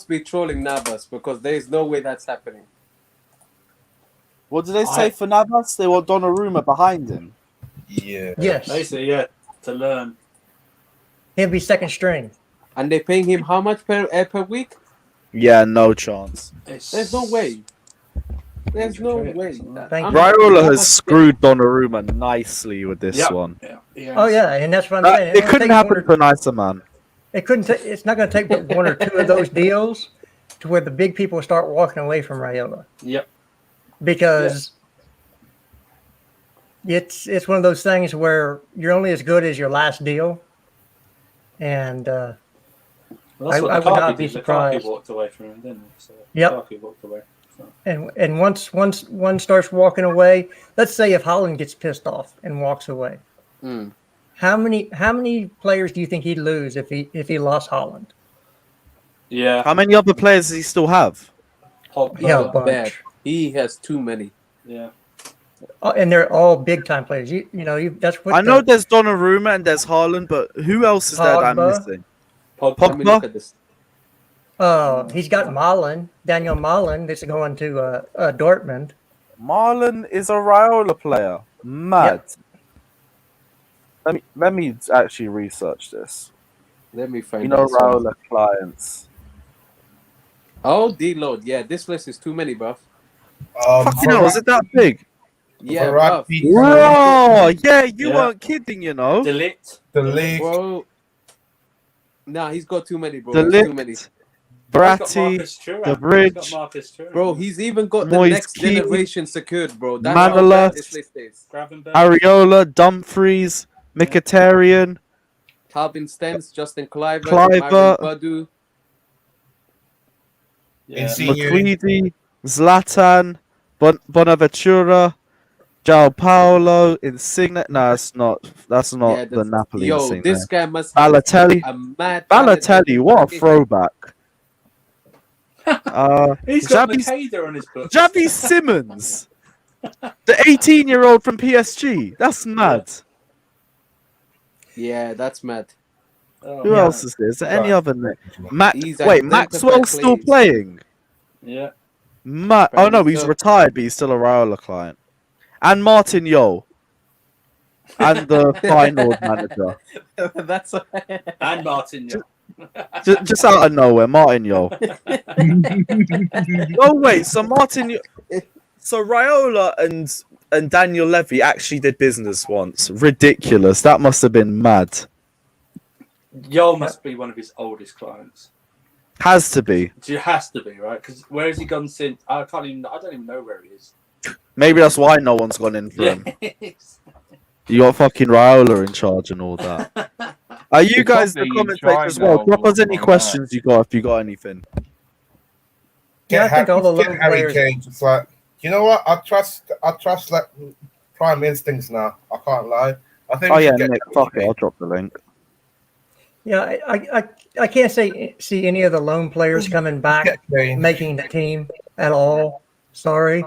be trolling Navas because there is no way that's happening. What did they say for Navas? They want Donnarumma behind him. Yeah. Yes. Basically, to learn. He'll be second string. And they're paying him how much per week? Yeah, no chance. There's no way. There's no way. Raiola has screwed Donnarumma nicely with this one. Yeah. Oh yeah, and that's what I'm saying. It couldn't happen to a nicer man. It couldn't. It's not going to take but 1 or 2 of those deals to where the big people start walking away from Raiola. Yep. Because it's one of those things where you're only as good as your last deal, and Well, I would not be surprised. Lukaku walked away from him, didn't he? So Yep. Lukaku walked away. So. And once one starts walking away, let's say if Holland gets pissed off and walks away, how many players do you think he'd lose if he lost Holland? Yeah. How many other players does he still have? Yeah, bad. He has too many. Yeah. Oh, and they're all big time players. That's what I know there's Donnarumma and there's Haaland, but who else is there that I'm missing? Let me look at this. He's got Malen, Daniel Malen. That's going to Dortmund. Marlon is a Raiola player. Mad. Let me actually research this. Let me find. Raiola clients. Oh, D-Lord. Yeah, this list is too many, buff. Fucking hell, is it that big? Yeah, buff. Whoa, yeah, you weren't kidding, Delete. Bro. Nah, he's got too many, bro. Too many. Bratty, the bridge. Bro, he's even got Moise the next Kean, generation secured, bro. That's Manolas, how bad this list is. Areola, Dumfries, Mkhitaryan, Calvin Stenz, Justin Kluivert, Kluivert, Badu, McCready, Zlatan, Bonaventura, João Paulo, Insigne. No, that's not the Napoli Insigne. This guy must have Balotelli. a mad Balotelli, what a throwback. He's got Makeda on his book. Javi Simmons, the 18-year-old from PSG. That's mad. Yeah, that's mad. Who else is there? Is there any other name? Wait, Maxwell's still playing? Yeah. Oh no, he's retired, but he's still a Raiola client. And Martin Yol. And the Feyenoord manager. And Martin Yol. Just out of nowhere, Martin Yol. Oh wait, so so Raiola and Daniel Levy actually did business once. Ridiculous. That must have been mad. Yol must be one of his oldest clients. Has to be. It has to be, right? Because where has he gone since? I don't even know where he is. Maybe that's why no one's gone in for him. You got fucking Raiola in charge and all that. Are you guys in the comment section as well? Drop us any questions you got if you got anything. Yeah, I think all the little players. It's like, you know what? I trust like prime instincts now. I can't lie. I think. Oh yeah, Nick. Fuck it. I'll drop the link. Yeah, I can't see any of the lone players coming back, making the team at all. Sorry.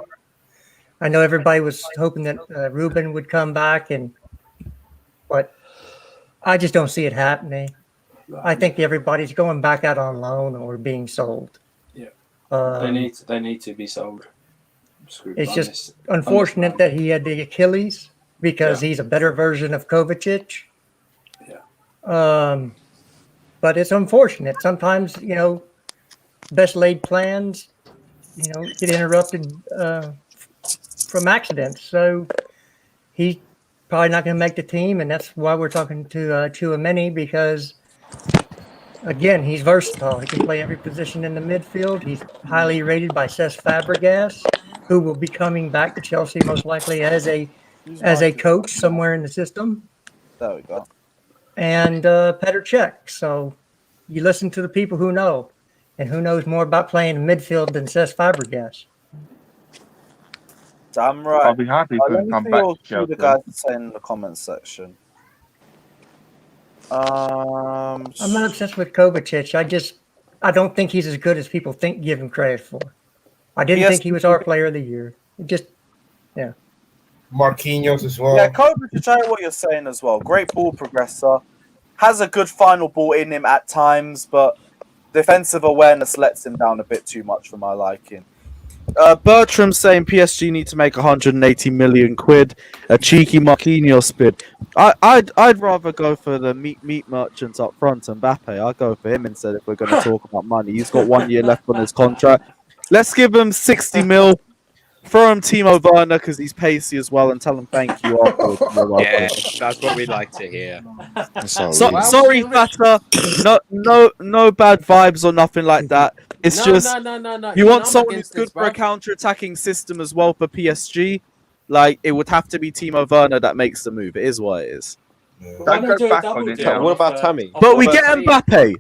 I know everybody was hoping that Ruben would come back, but I just don't see it happening. I think everybody's going back out on loan or being sold. Yeah, they need to be sold. It's just unfortunate that he had the Achilles because he's a better version of Kovacic. Yeah. But it's unfortunate. Sometimes, best laid plans, get interrupted from accidents. So he's probably not going to make the team, and that's why we're talking to Tchouameni because, again, he's versatile. He can play every position in the midfield. He's highly rated by Cesc Fabregas, who will be coming back to Chelsea most likely as a coach somewhere in the system. There we go. And Petr Cech. So you listen to the people who know, and who knows more about playing in midfield than Cesc Fabregas. Damn right. I'll be happy to come back to Chelsea. The guys say in the comments section. I'm not obsessed with Kovacic. I don't think he's as good as people give him credit for. I didn't think he was our player of the year. Yeah. Marquinhos as well. Yeah, Kovacic, I know what you're saying as well. Great ball progressor. Has a good final ball in him at times, but defensive awareness lets him down a bit too much for my liking. Bertram saying PSG need to make 180 million quid. A cheeky Marquinhos bid. I'd rather go for the meat merchants up front and Mbappe. I'd go for him instead if we're going to talk about money. He's got 1 year left on his contract. Let's give him 60 mil. Throw him Timo Werner because he's pacey as well, and tell him thank you afterwards. Yeah, that's what we like to hear. Sorry, Fata. No bad vibes or nothing like that. It's no. You want someone who's good for a counter-attacking system as well for PSG. Like, it would have to be Timo Werner that makes the move. It is what it is. Don't go back on it now. What about Tammy? But we get Mbappe.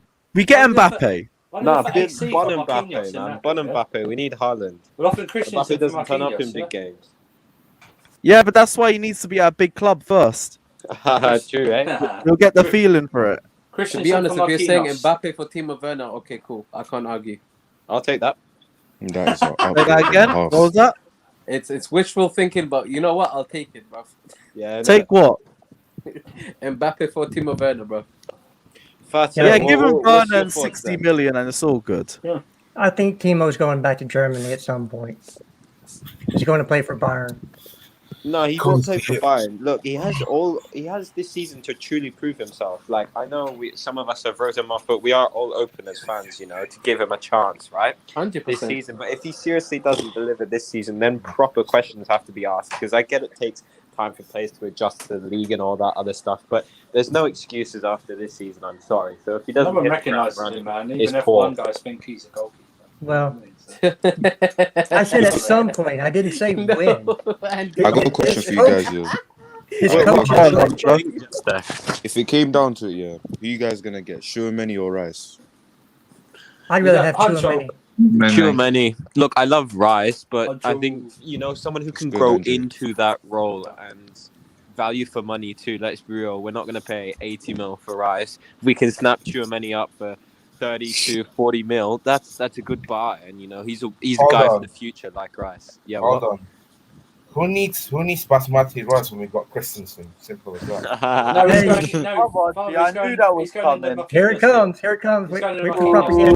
Nah, big Bon Mbappe, man. Bon Mbappe. We need Haaland. Mbappe doesn't turn up in big games. Yeah, but that's why he needs to be at a big club first. True, eh? You'll get the feeling for it. To be honest, if you're saying Mbappe for Timo Werner, okay, cool. I can't argue. I'll take that. That is Say that again? What was that? It's wishful thinking, but you know what? I'll take it, bro. Yeah. Take what? Mbappe for Timo Werner, bro. Yeah, give him Werner and 60 million and it's all good. Yeah. I think Timo's going back to Germany at some point. He's going to play for Bayern. No, he won't play for Bayern. Look, he has this season to truly prove himself. Like, I know some of us have wrote him off, but we are all open as fans, you know, to give him a chance, right? 100%. This season. But if he seriously doesn't deliver this season, then proper questions have to be asked. Because I get it takes time for players to adjust to the league and all that other stuff, but there's no excuses after this season. I'm sorry. So if he doesn't recognize him, man, even if one guys think he's a goalkeeper. Well, I said at some point. I didn't say when. I got a question for you guys, yeah. If it came down to it, yeah, who you guys gonna get? Tchouameni or Rice? I'd rather have Tchouameni. Tchouameni. Look, I love Rice, but I think, you know, someone who can grow into that role and value for money too. Let's be real. We're not going to pay 80 mil for Rice. If we can snap Tchouameni up for 30 to 40 mil, that's a good buy. And, you know, he's a guy for the future like Rice. Yeah. Hold on. Who needs Basmati Rice when we've got Christensen? Simple as that. I knew that was coming. Here it comes. Wait for propaganda.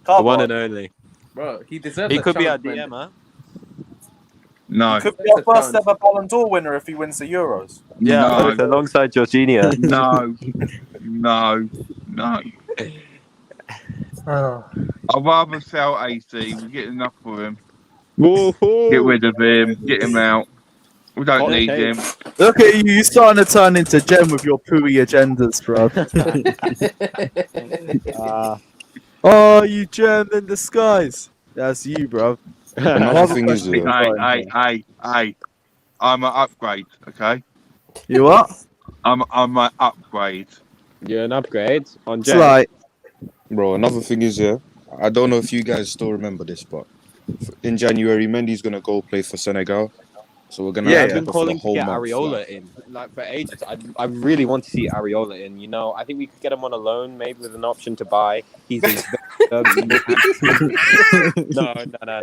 The one and only. Bro, he deserves He a could be chance, our DM, huh? No. He could be our first ever Ballon d'Or winner if he wins the Euros. Yeah, alongside Jorginho. No. Oh. I'd rather sell AC. We get enough for him. Get rid of him. Get him out. We don't need him. Look at you. You're starting to turn into Jem with your pooey agendas, bro. Oh, you Jem in disguise. That's you, bro. Another thing is, Hey, I'm an upgrade, okay? You what? I'm an upgrade. You're an upgrade on It's Jem. like, bro, another thing is, yeah, I don't know if you guys still remember this, but in January, Mendy's going to go play for Senegal. So we're going to I've been calling to get Areola in, like, for ages. I really want to see Areola in, you know. I think we could get him on a loan, maybe with an option to buy. He's no.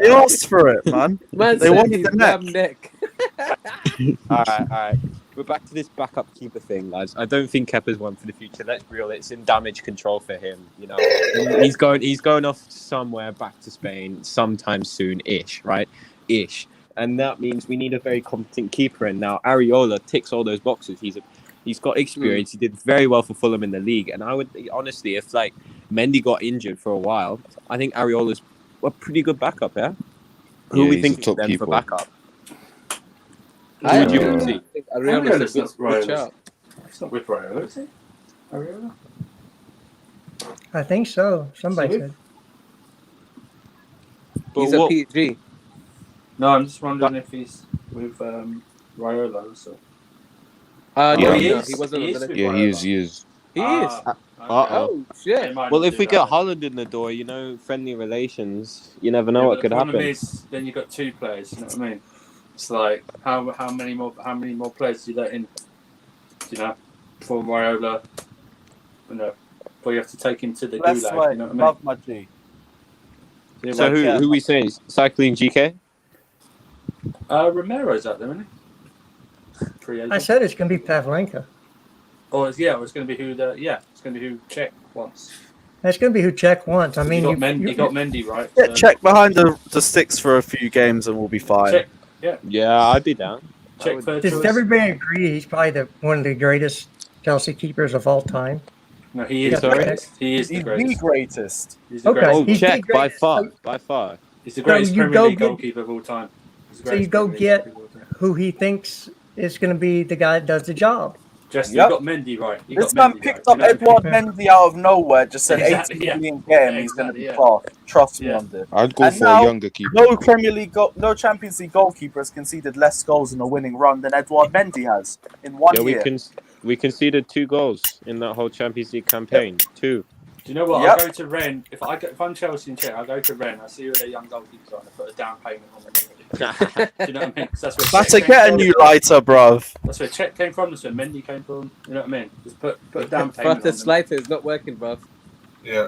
They asked for it, man. They wanted the neck. All right. We're back to this backup keeper thing, lads. I don't think Kepa's one for the future. Let's be real, it's in damage control for him. You know, he's going off somewhere back to Spain sometime soon-ish, right? And that means we need a very competent keeper. And now Areola ticks all those boxes. He's got experience. He did very well for Fulham in the league. And I would honestly, if like Mendy got injured for a while, I think Areola's a pretty good backup. Yeah. Who we think then for backup? I think Areola's a good shout. It's not with Raiola, is it? Areola? I think so. Somebody said. He's a PG. No, I'm just wondering if he's with Raiola also. No, he is. he wasn't. He is with Yeah, he is. He is. Uh-oh. Shit. Well, if we get Holland in the door, friendly relations, you never know what could happen. The problem is, then you've got two players. You know what I mean? It's like how many more players do you let in? For Raiola, before you have to take him to the Let's gulag. You know what I mean? love my G. Yeah, So who we saying? Cycling GK? Romero's out there, isn't he? Free agent. I said it's going to be Pavlenka. It's going to be who it's going to be who Czech wants. That's going to be who Czech wants. I mean, you got Mendy right. Yeah, check behind the sticks for a few games and we'll be fine. Czech, yeah, I'd be down. Czech third Does choice. everybody agree he's probably one of the greatest Chelsea keepers of all time? No, he is the greatest. He is the greatest. He's the Okay. greatest. Oh, He's Czech the by greatest. far. He's the greatest you Premier go League get- goalkeeper of all time. So you go get who he thinks is going to be the guy that does the job. Just Yep. you got Mendy right. This man picked up Edouard Mendy out of nowhere, just said Exactly, 80 yeah. million game, he's going to be Exactly, yeah. class. Trust me Yeah. on this. I'd go And for now, a younger keeper. No Champions League goalkeeper has conceded less goals in a winning run than Edouard Mendy has in 1 year. We conceded 2 goals in that whole Champions League campaign. 2. Do you know what? Yep. I'll go to Rennes. If I'm Chelsea and Czech, I'll go to Rennes. I see who their young goalkeepers are and I put a down payment on them. Do you know what I mean? 'Cause that's where Better Czech came get a from. new lighter, bruv. That's where Czech came from. That's where Mendy came from. You know what I mean? Just put a down payment Fuck, on the them. slider is not working, bro. Yeah.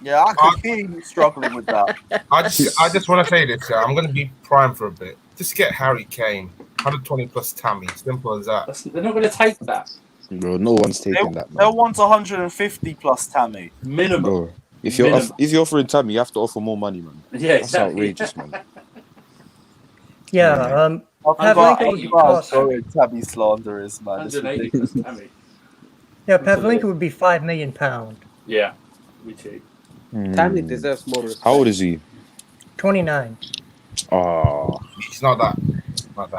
Yeah, I could hear you struggling with that. I just want to say this. I'm going to be prime for a bit. Just get Harry Kane, 120 plus Tammy. Simple as that. They're not going to take that. Bro, no one's taking that, They'll man. want 150 plus Tammy. Minimum. Bro, if you're offering Tammy, you have to offer more money, man. Yeah, That's exactly. outrageous, man. Yeah. I've got Pavlenka would 80 be miles cost. going Tammy slanderers, man. It's 180 plus ridiculous. Tammy. Yeah, Pavlenka would be £5 million. Yeah, we too. Tammy deserves more respect. How old is he? 29. Oh, He's not that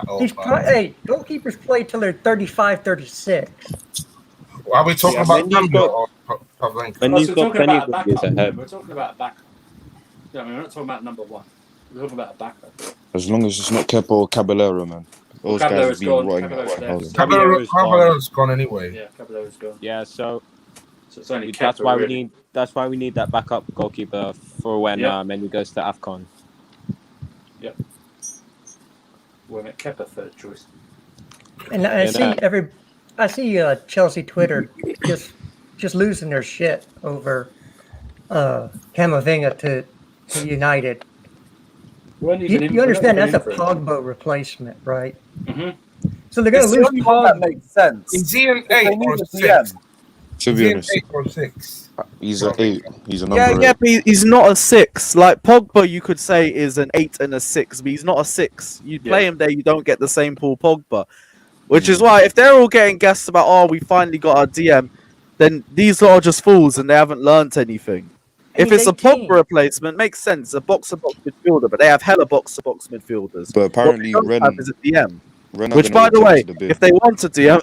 old. He's hey, goalkeepers play till they're 35, 36. Are we talking Yeah, about Mendy's Tammy got- or Pavlenka? Mendy's We're got talking plenty about a of good years backup. ahead. We're talking about a backup. Yeah, I mean, we're not talking about number one. We're talking about a backup. as long as it's not Kepa or Caballero, man. Those guys Caballero's have been gone, rotting Caballero's out. left. Howland. Caballero's gone anyway. Yeah, Caballero's gone. Yeah, so So it's only that's Kepa, why really. we need that backup goalkeeper for when Mendy goes to AFCON. We'll make Kepa third choice. And I see Chelsea Twitter just losing their shit over Camavinga to United. You understand that's a Pogba replacement, right? Mm-hmm. So they're going It's to the lose only one that Pogba. makes sense. Is he an They 8 need or a 6? DM. To Is be he an honest, 8 or 6? he's an 8. He's a number 8. Yeah, but he's not a 6. Like Pogba, you could say is an 8 and a 6, but he's not a 6. You play him there, you don't get the same Paul Pogba. Which is why if they're all getting guessed about, we finally got our DM, then these lot are just fools and they haven't learnt anything. If it's a Pogba replacement, makes sense. A box-to-box midfielder, but they have hella box-to-box midfielders. But apparently, what they don't Ren have is a DM. are Which, gonna by the reject way, the bid. if they want a DM,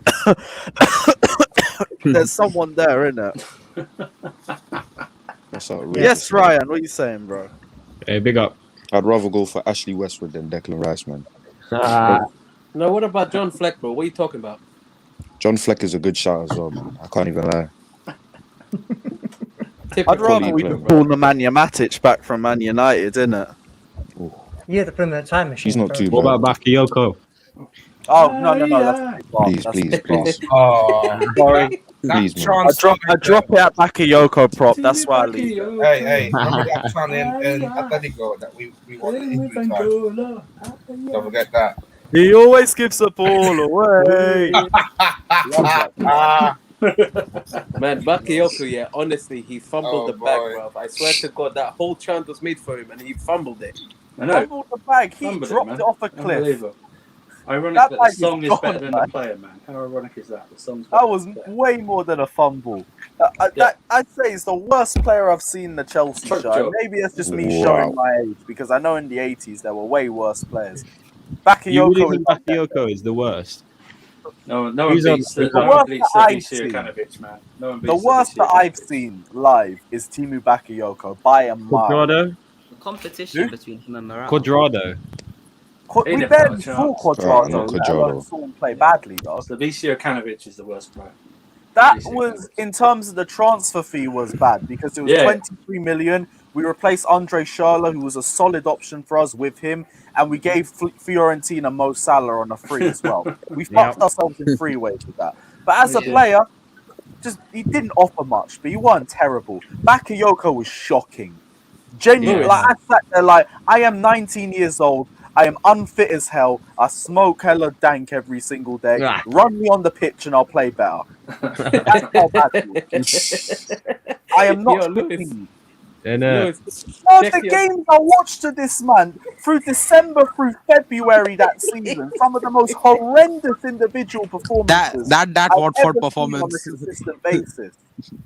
there's someone there, innit? That's outrageous. Yes, Ryan, what are you saying, bro? Hey, big up. I'd rather go for Ashley Westwood than Declan Rice, man. No, what about John Fleck, bro? What are you talking about? John Fleck is a good shot as well, man. I can't even lie. I'd rather we player, just pull Nemanja Matic back from Man United, innit? You have to put him in a time machine. He's not bro. too What bad. about Bakayoko? Oh, no, that's too far. Please, That's please, too far. please, Oh, Sorry. please, man. I drop it at Bakayoko prop, that's why I leave it. Hey, remember that time in Atletico that we won in injury time? Don't forget that. He always gives the ball away. Man, Bakayoko, yeah, honestly, he fumbled Oh, the bag, boy. bro. I swear to God, that whole chant was made for him and he fumbled it. I know. Fumbled the bag, he Fumbled dropped man. it off a cliff. Unbelievable. Ironic That that, bag the song is is better gone, than man. the player, man. How ironic is that? The song's That was better. way more than a fumble. I'd say it's the worst player I've seen in the Chelsea Choke show. job. Maybe it's just me Wow. showing my age, because I know in the 80s there were way worse players. You Bakayoko really is think Bakayoko is the worst? No one Who's on- beats who's no on- one beats The worst that I've Sir seen. Jurkanovic, man. No one beats the worst that Sir I've Jurkanovic. seen live is Timu Bakayoko by a mile. Quadrado? The competition Who? between him and Morata. Quadrado. We Ain't a barely chance. saw Quadrado, not let Quadrado. alone saw him play badly, though. So Sir Jurkanovic is the worst player. That was, in terms of the transfer fee, was bad because it was 23 million. We replaced Andre Schürrle, who was a solid option for us, with him, and we gave Fiorentina Mo Salah on a free as well. We fucked ourselves in 3 ways with that. But as a player, he didn't offer much, but he wasn't terrible. Bakayoko was shocking. Genuinely, like I sat there like, I am 19 years old. I am unfit as hell. I smoke hella dank every single day. Run me on the pitch and I'll play better. That's how bad it is. I am not. The games I watched to this man through December through February that season, some of the most horrendous individual performances. That Watford performance on a consistent basis.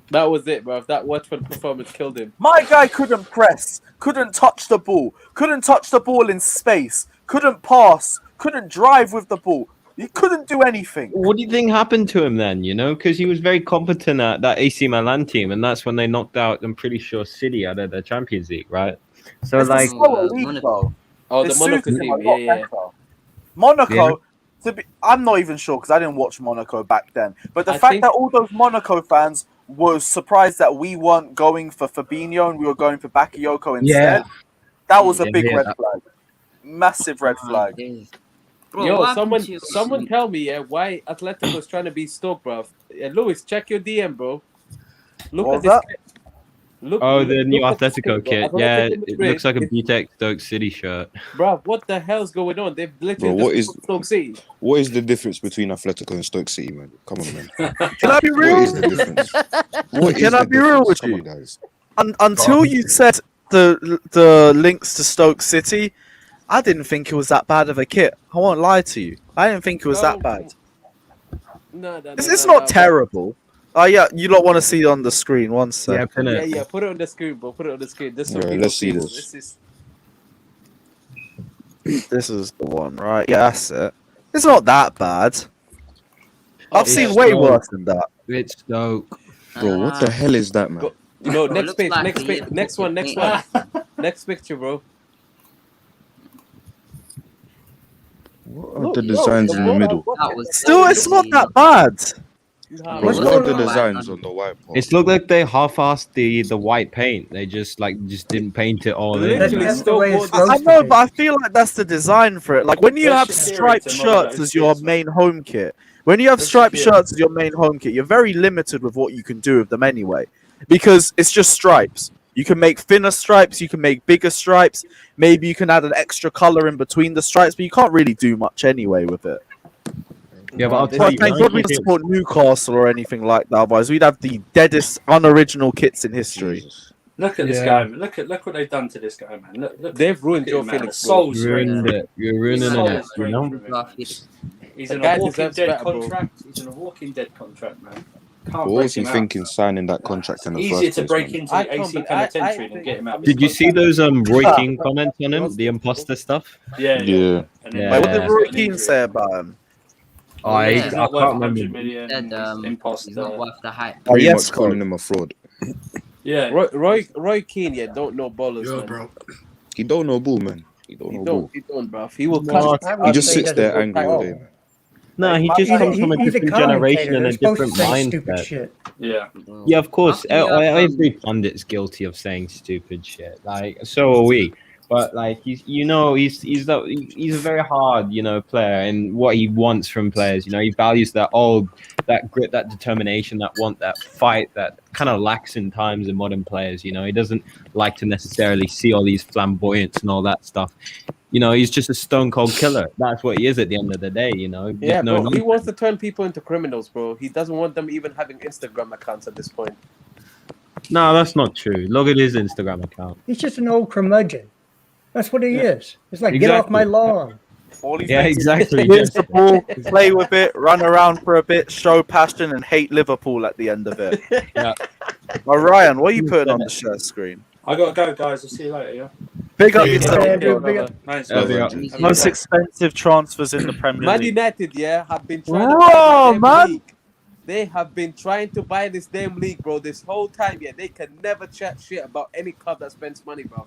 That was it, bro. That Watford performance killed him. My guy couldn't press, couldn't touch the ball in space, couldn't pass, couldn't drive with the ball. He couldn't do anything. What do you think happened to him then? You know, because he was very competent at that AC Milan team, and that's when they knocked out, I'm pretty sure, City out of the Champions League, right? So it's like, the Monaco team, yeah. Monaco. I'm not even sure because I didn't watch Monaco back then. But the fact that all those Monaco fans were surprised that we weren't going for Fabinho and we were going for Bakayoko instead, that was a big red flag. Massive red flag. Bro, yo, someone tell me why Atletico's trying to be Stoke, bro. Lewis, check your DM, bro. Look at this. The new Atletico kit. Yeah, it looks like a BTEC Stoke City shirt. Bro, what the hell's going on? They've literally just Stoke City. What is the difference between Atletico and Stoke City, man? Come on, man. Can I be real? What is the difference? Can I be real with you? Guys. Until you said the links to Stoke City, I didn't think it was that bad of a kit. I won't lie to you. I didn't think it was that bad. It's not terrible. Oh yeah, you don't want to see it on the screen. One sec. Yeah, put it on the screen, bro. Put it on the screen. Let's see this. This is the one, right? Yeah, that's it. It's not that bad. I've seen way worse than that. It's Stoke. Bro, what the hell is that, man? No, next page, next one. Next picture, bro. What are the designs in the middle? Still, it's not that bad. Bro, what are the designs on the white part? It looked like they half-assed the white paint. They just didn't paint it all in. I know, but I feel like that's the design for it. Like when you have striped shirts as your main home kit, you're very limited with what you can do with them anyway, because it's just stripes. You can make thinner stripes, you can make bigger stripes, maybe you can add an extra color in between the stripes, but you can't really do much anyway with it. Yeah, but I'll tell you, thank God we don't support Newcastle or anything like that, otherwise we'd have the deadest unoriginal kits in history. Look at this guy, man. Look what they've done to this guy, man. Look they've ruined Joe Felix. Ruined it. You're ruining it. You know? He's in a Walking Dead contract. He's in a Walking Dead contract, man. What was he thinking signing that contract in the first place? Easier to break into the AC penitentiary than get him out. Did you see those Roy Keane comments on him? The imposter stuff? Yeah. What did Roy Keane say about him? I can't remember. Imposter. Not worth the hype. Pretty much calling him a fraud. Yeah. Roy Keane, don't know ballers, man. Bro. He don't know ball, man. He don't, bro. He will cut. He just sits there angry all day, man. No, he just comes from a different generation and a different mindset. Yeah, of course. Every pundit's guilty of saying stupid shit. Like, so are we. But like, he's a very hard, player, and what he wants from players. He values that grit, that determination, that fight that kind of lacks in times in modern players. He doesn't like to necessarily see all these flamboyance and all that stuff. He's just a stone cold killer. That's what he is at the end of the day, Yeah, bro. He wants to turn people into criminals, bro. He doesn't want them even having Instagram accounts at this point. No, that's not true. Look at his Instagram account. He's just an old curmudgeon. That's what he is. It's like, get off my lawn. Exactly. Wins the ball, play with it, run around for a bit, show passion, and hate Liverpool at the end of it. Yeah. Well, Ryan, what are you putting on the share screen? I gotta go, guys. I'll see you later. Yeah. Big up yourself. Nice. Most expensive transfers in the Premier Man League. United, have been trying to buy this damn league. They have been trying to buy this damn league, bro. This whole time, they can never chat shit about any club that spends money, bro.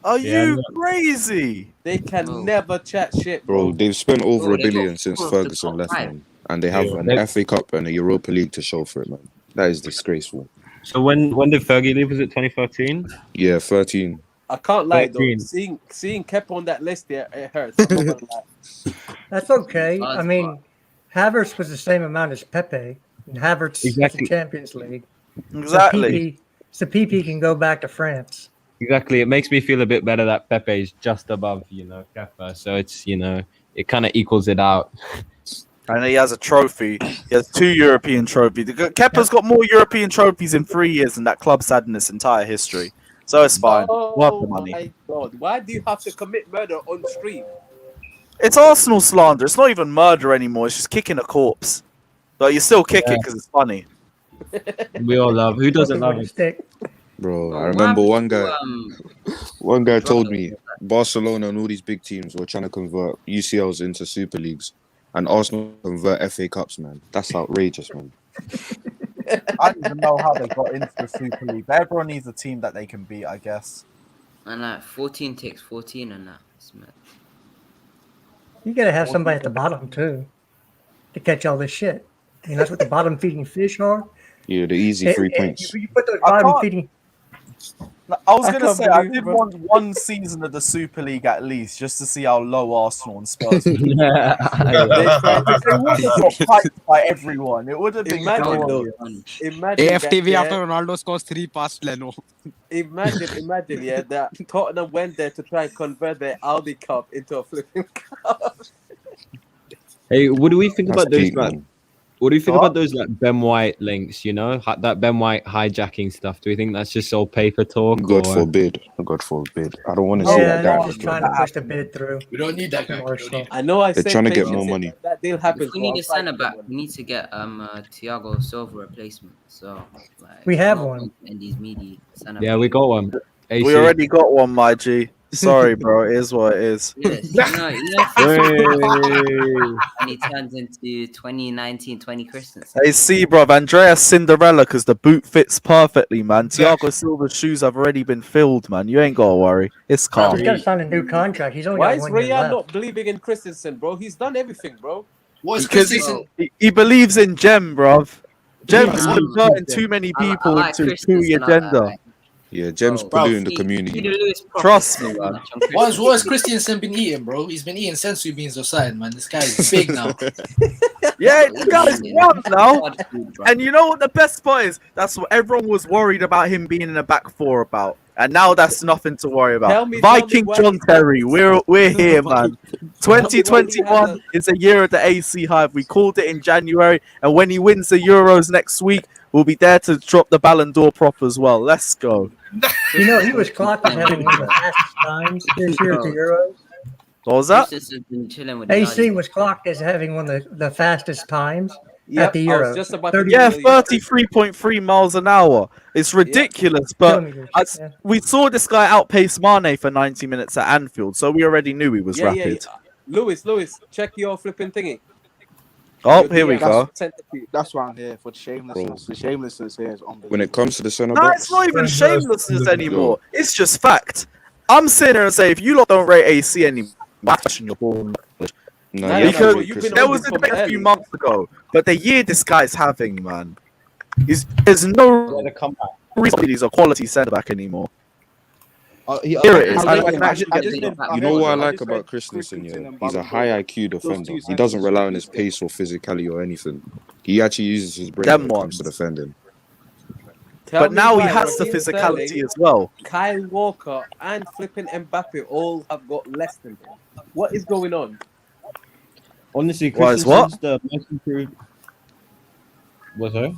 Are you crazy? They can never chat shit, bro. They've spent over $1 billion since Ferguson left, man. and they have an FA Cup and a Europa League to show for it, man. That is disgraceful. So when did Fergie leave? Was it 2013? Yeah, 13. I can't lie though. 13. Seeing Kepa on that list, yeah, it hurts. I'm not gonna lie. That's okay. I mean, Havertz was the same amount as Pepe, and Havertz is the Champions League. Exactly. So PP can go back to France. Exactly. It makes me feel a bit better that Pepe is just above, Kepa. So it's, it kind of equals it out. And he has a trophy. He has 2 European trophies. Kepa's got more European trophies in 3 years than that club's had in its entire history. So it's fine. We'll have the money. My God. Why do you have to commit murder on stream? It's Arsenal slander. It's not even murder anymore. It's just kicking a corpse. But you still kick it because it's funny. We all love. Who doesn't love it? Bro, I remember one guy told me Barcelona and all these big teams were trying to convert UCLs into Super Leagues, and Arsenal convert FA Cups, man. That's outrageous, man. I don't even know how they got into the Super League. Everyone needs a team that they can beat, I guess. And 14 takes 14 and that. You gotta have somebody at the bottom too to catch all this shit. That's what the bottom feeding fish are. Yeah, the easy 3 points. You put those bottom feeding. I was going to say, I did want one season of the Super League at least, just to see how low Arsenal and Spurs would be. They would have got piped by everyone. It would have been Imagine, AFTV after Ronaldo scores 3 past Leno. Imagine, yeah, that Tottenham went there to try and convert their Audi Cup into a flipping cup. Hey, what do we think about those, peak, man? What do you think about those Ben White links? That Ben White hijacking stuff. Do we think that's just all paper talk? God forbid. God forbid. I don't want to see that guy. Just trying to push the bid through. We don't need that guy. I know. They're trying to get more money. That deal happens. If we need a centre back, we need to get Thiago Silva replacement. So we have one. In these meaty centre yeah, we got one. AC. We already got one, my G. Sorry, bro. It is what it is. Yes, and he turns into 2019-20 Christensen. Hey, see, bro, Andreas Cinderella, because the boot fits perfectly, man. Thiago Silva's shoes have already been filled, man. You ain't got to worry. It's calm. He's got to sign a new contract. He's only Why got is 1 year Raya left. not believing in Christensen, bro? He's done everything, bro. Because he believes in Gem, bro. Gem's converting too many people into a two-year agenda. Yeah, Gem's polluting the community. Trust me, man. What has Christensen been eating, bro? He's been eating sensu beans aside, man. This guy is big now. Yeah, this guy's young now. And you know what the best part is? That's what everyone was worried about him being in a back 4 about. And now that's nothing to worry about. Viking John Terry, we're here, man. 2021 is a year of the AC Hive. We called it in January. And when he wins the Euros next week, we'll be there to drop the Ballon d'Or prop as well. Let's go. He was clocked as having one of the fastest times this year at the Euros. What was that? AC was clocked as having one of the fastest times at the Euros. 33.3 miles an hour. It's ridiculous, but we saw this guy outpace Mane for 90 minutes at Anfield, so we already knew he was rapid. Lewis, check your flipping thingy. Oh, here we go. That's why I'm here for the shamelessness. The shamelessness here is unbelievable. When it comes to the centre No, backs, it's not even shamelessness anymore. It's just fact. I'm sitting there and say, if you lot don't rate AC anymore, I'm question your ball knowledge. Because there was a debate a few months ago, but the year this guy's having, man, there's no reason he's a quality centre back anymore. Here it is. You know what I like about Christensen? Yeah, he's a high IQ defender. He doesn't rely on his pace or physicality or anything. He actually uses his brain when it comes to defending. But now he has the physicality as well. Kyle Walker and flipping Mbappe all have got less than him. What is going on? Honestly, Christensen's the most improved. What's that?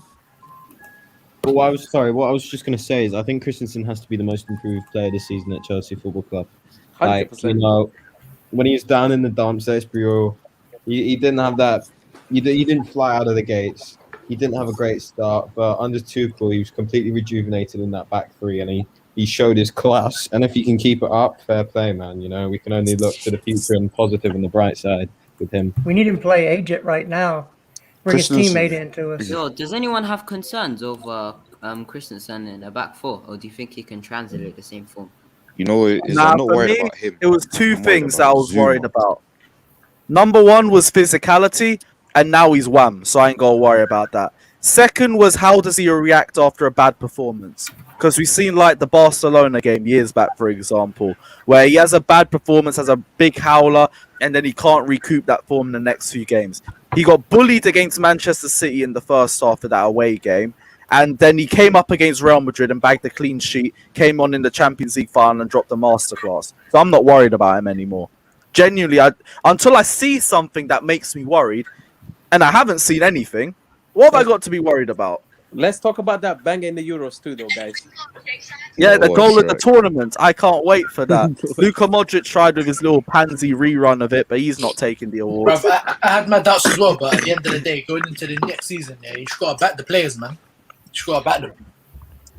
But what I was just going to say is I think Christensen has to be the most improved player this season at Chelsea Football Club. 100%. When he was down in the dumps, he didn't have that. He didn't fly out of the gates. He didn't have a great start, but under Tuchel, he was completely rejuvenated in that back 3, and he showed his class. And if he can keep it up, fair play, man. We can only look to the future and positive and the bright side with him. We need him to play agent right now. Bring his teammate into us. So, does anyone have concerns over Christensen in a back 4, or do you think he can translate the same form? I'm not worried about him. It was two things that I was worried about. Number one was physicality. and now he's wham, so I ain't got to worry about that. Second was, how does he react after a bad performance? Because we've seen like the Barcelona game years back, for example, where he has a bad performance, has a big howler, and then he can't recoup that form in the next few games. He got bullied against Manchester City in the first half of that away game, and then he came up against Real Madrid and bagged a clean sheet, came on in the Champions League final and dropped a masterclass. So I'm not worried about him anymore. Genuinely, until I see something that makes me worried, and I haven't seen anything, what have I got to be worried about? Let's talk about that banger in the Euros too, though, guys. Yeah, the goal of the tournament. I can't wait for that. Luka Modric tried with his little pansy rerun of it, but he's not taking the award. Bruv, I had my doubts as well, but at the end of the day, going into the next season, yeah, you just got to back the players, man. You just got to back them.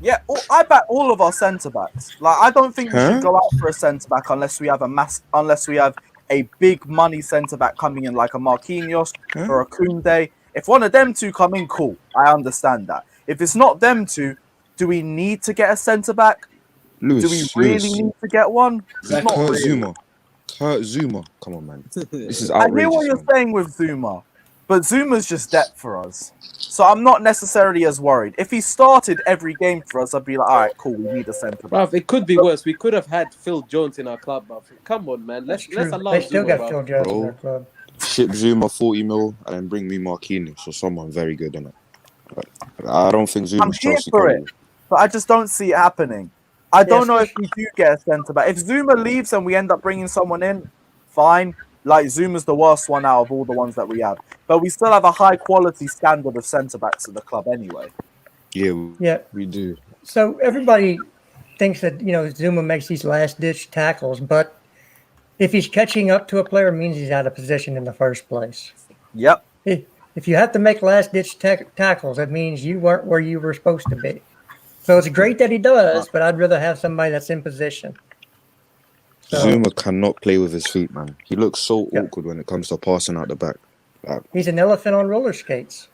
Yeah, I back all of our centre backs. Like, I don't think we should go out for a centre back unless we have a big money centre back coming in, like a Marquinhos or a Koundé. If one of them two come in, cool. I understand that. If it's not them two, do we need to get a centre back? Do we really need to get one? Kurt Zuma. Come on, man. This is outrageous. I hear what you're saying with Zuma, but Zuma's just depth for us. So I'm not necessarily as worried. If he started every game for us, I'd be like, all right, cool, we need a centre back. It could be worse. We could have had Phil Jones in our club, bruv. Come on, man. Let's allow They still Zuma, got Phil Jones in their club. Ship Zuma 40 mil and then bring me Marquinhos or someone very good in it. I don't think Zuma's Chelsea for it, but I just don't see it happening. I don't know if we do get a centre back. If Zuma leaves and we end up bringing someone in, fine. Like, Zuma's the worst one out of all the ones that we have. But we still have a high quality standard of centre backs at the club anyway. Yeah, we do. So everybody thinks that, Zuma makes these last ditch tackles, but if he's catching up to a player, it means he's out of position in the first place. Yep. If you have to make last ditch tackles, that means you weren't where you were supposed to be. So it's great that he does, but I'd rather have somebody that's in position. So, Zuma cannot play with his feet, man. He looks so awkward when it comes to passing out the back. He's an elephant on roller skates.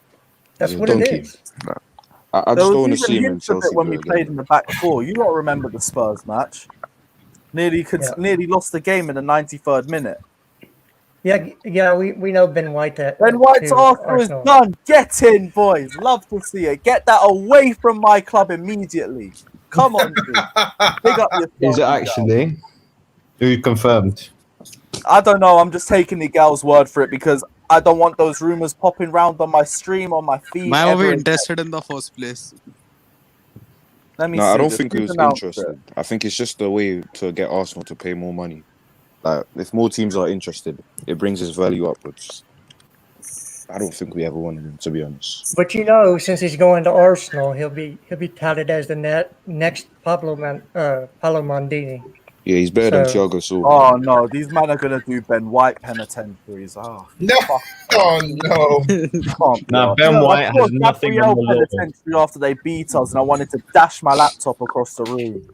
That's what it is. I just don't want to see him in Chelsea. When we played in the back four, you don't remember the Spurs match. Nearly lost the game in the 93rd minute. Yeah, we know Ben White. Ben White's after is done. Get in, boys. Love to see it. Get that away from my club immediately. Come on, dude. Big up yourself. Is it actually? Who confirmed? I don't know. I'm just taking the gal's word for it because I don't want those rumors popping round on my stream, on my feed. Why are we interested in the first place? Let me no, see. I don't think he was interested. I think it's just a way to get Arsenal to pay more money. Like, if more teams are interested, it brings his value upwards. I don't think we ever wanted him, to be honest. But since he's going to Arsenal, he'll be touted as the next Pablo Maldini. Yeah, he's better than Thiago Silva. Oh no, these men are gonna do Ben White penitentiaries. Oh no! Oh no! Now Ben White has nothing on the penitentiary after they beat us, and I wanted to dash my laptop across the room.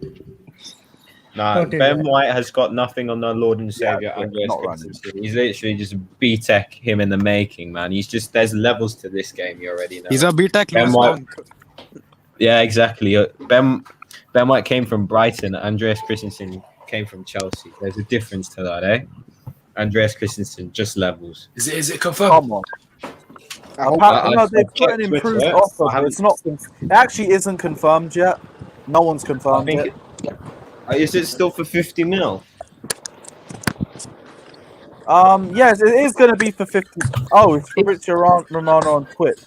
Nah, Ben White has got nothing on the Lord and Savior Andreas Christensen. He's literally just B-Tech him in the making, man. There's levels to this game, you already know. He's a B-Tech. Ben White. Yeah, exactly. Ben White came from Brighton. Andreas Christensen came from Chelsea. There's a difference to that, eh? Andreas Christensen, just levels. Is it confirmed? Come on. No, they've put an improved offer, but it's not. It actually isn't confirmed yet. No one's confirmed it. Is it still for 50 mil? Yes, it is going to be for 50. Oh, it's for Richard Romano on Twitch.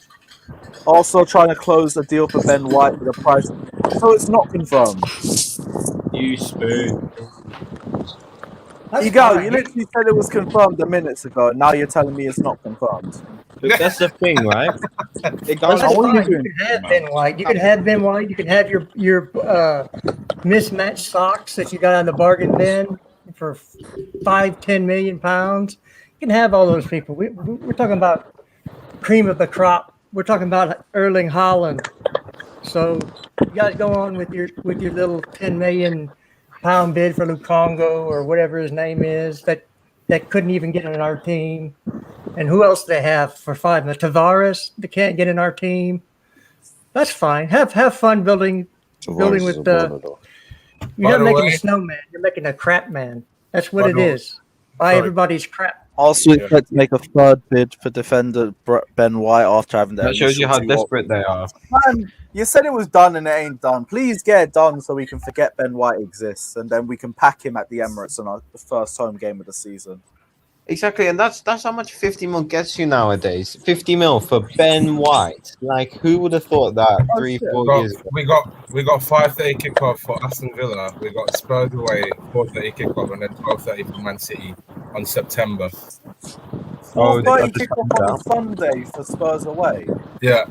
Also trying to close a deal for Ben White with a price. So it's not confirmed. You spoon. You literally said it was confirmed a minute ago. Now you're telling me it's not confirmed. Look, that's the thing, right? You can have Ben White. You can have Ben White. You can have your mismatched socks that you got on the bargain bin for £5-10 million. You can have all those people. We're talking about cream of the crop. We're talking about Erling Haaland. So you guys go on with your little £10 million bid for Lukongo or whatever his name is that couldn't even get in our team. And who else they have for $5 million? Tavares, they can't get in our team. That's fine. Have fun building with the. You're not making a snowman. You're making a crap man. That's what it is. Buy everybody's crap. Arsenal expect to make a third bid for defender Ben White after having their That shows you how initial desperate they are. Man, you said it was done and it ain't done. Please get it done so we can forget Ben White exists and then we can pack him at the Emirates on our first home game of the season. Exactly, and that's how much 50 mil gets you nowadays. 50 mil for Ben White. Like, who would have thought that 3-4 years ago? We got 5:30 kickoff for Aston Villa. We got Spurs away 4:30 kickoff, and then 12:30 for Man City on September. 4:30 kickoff on a Sunday for Spurs away. Yeah.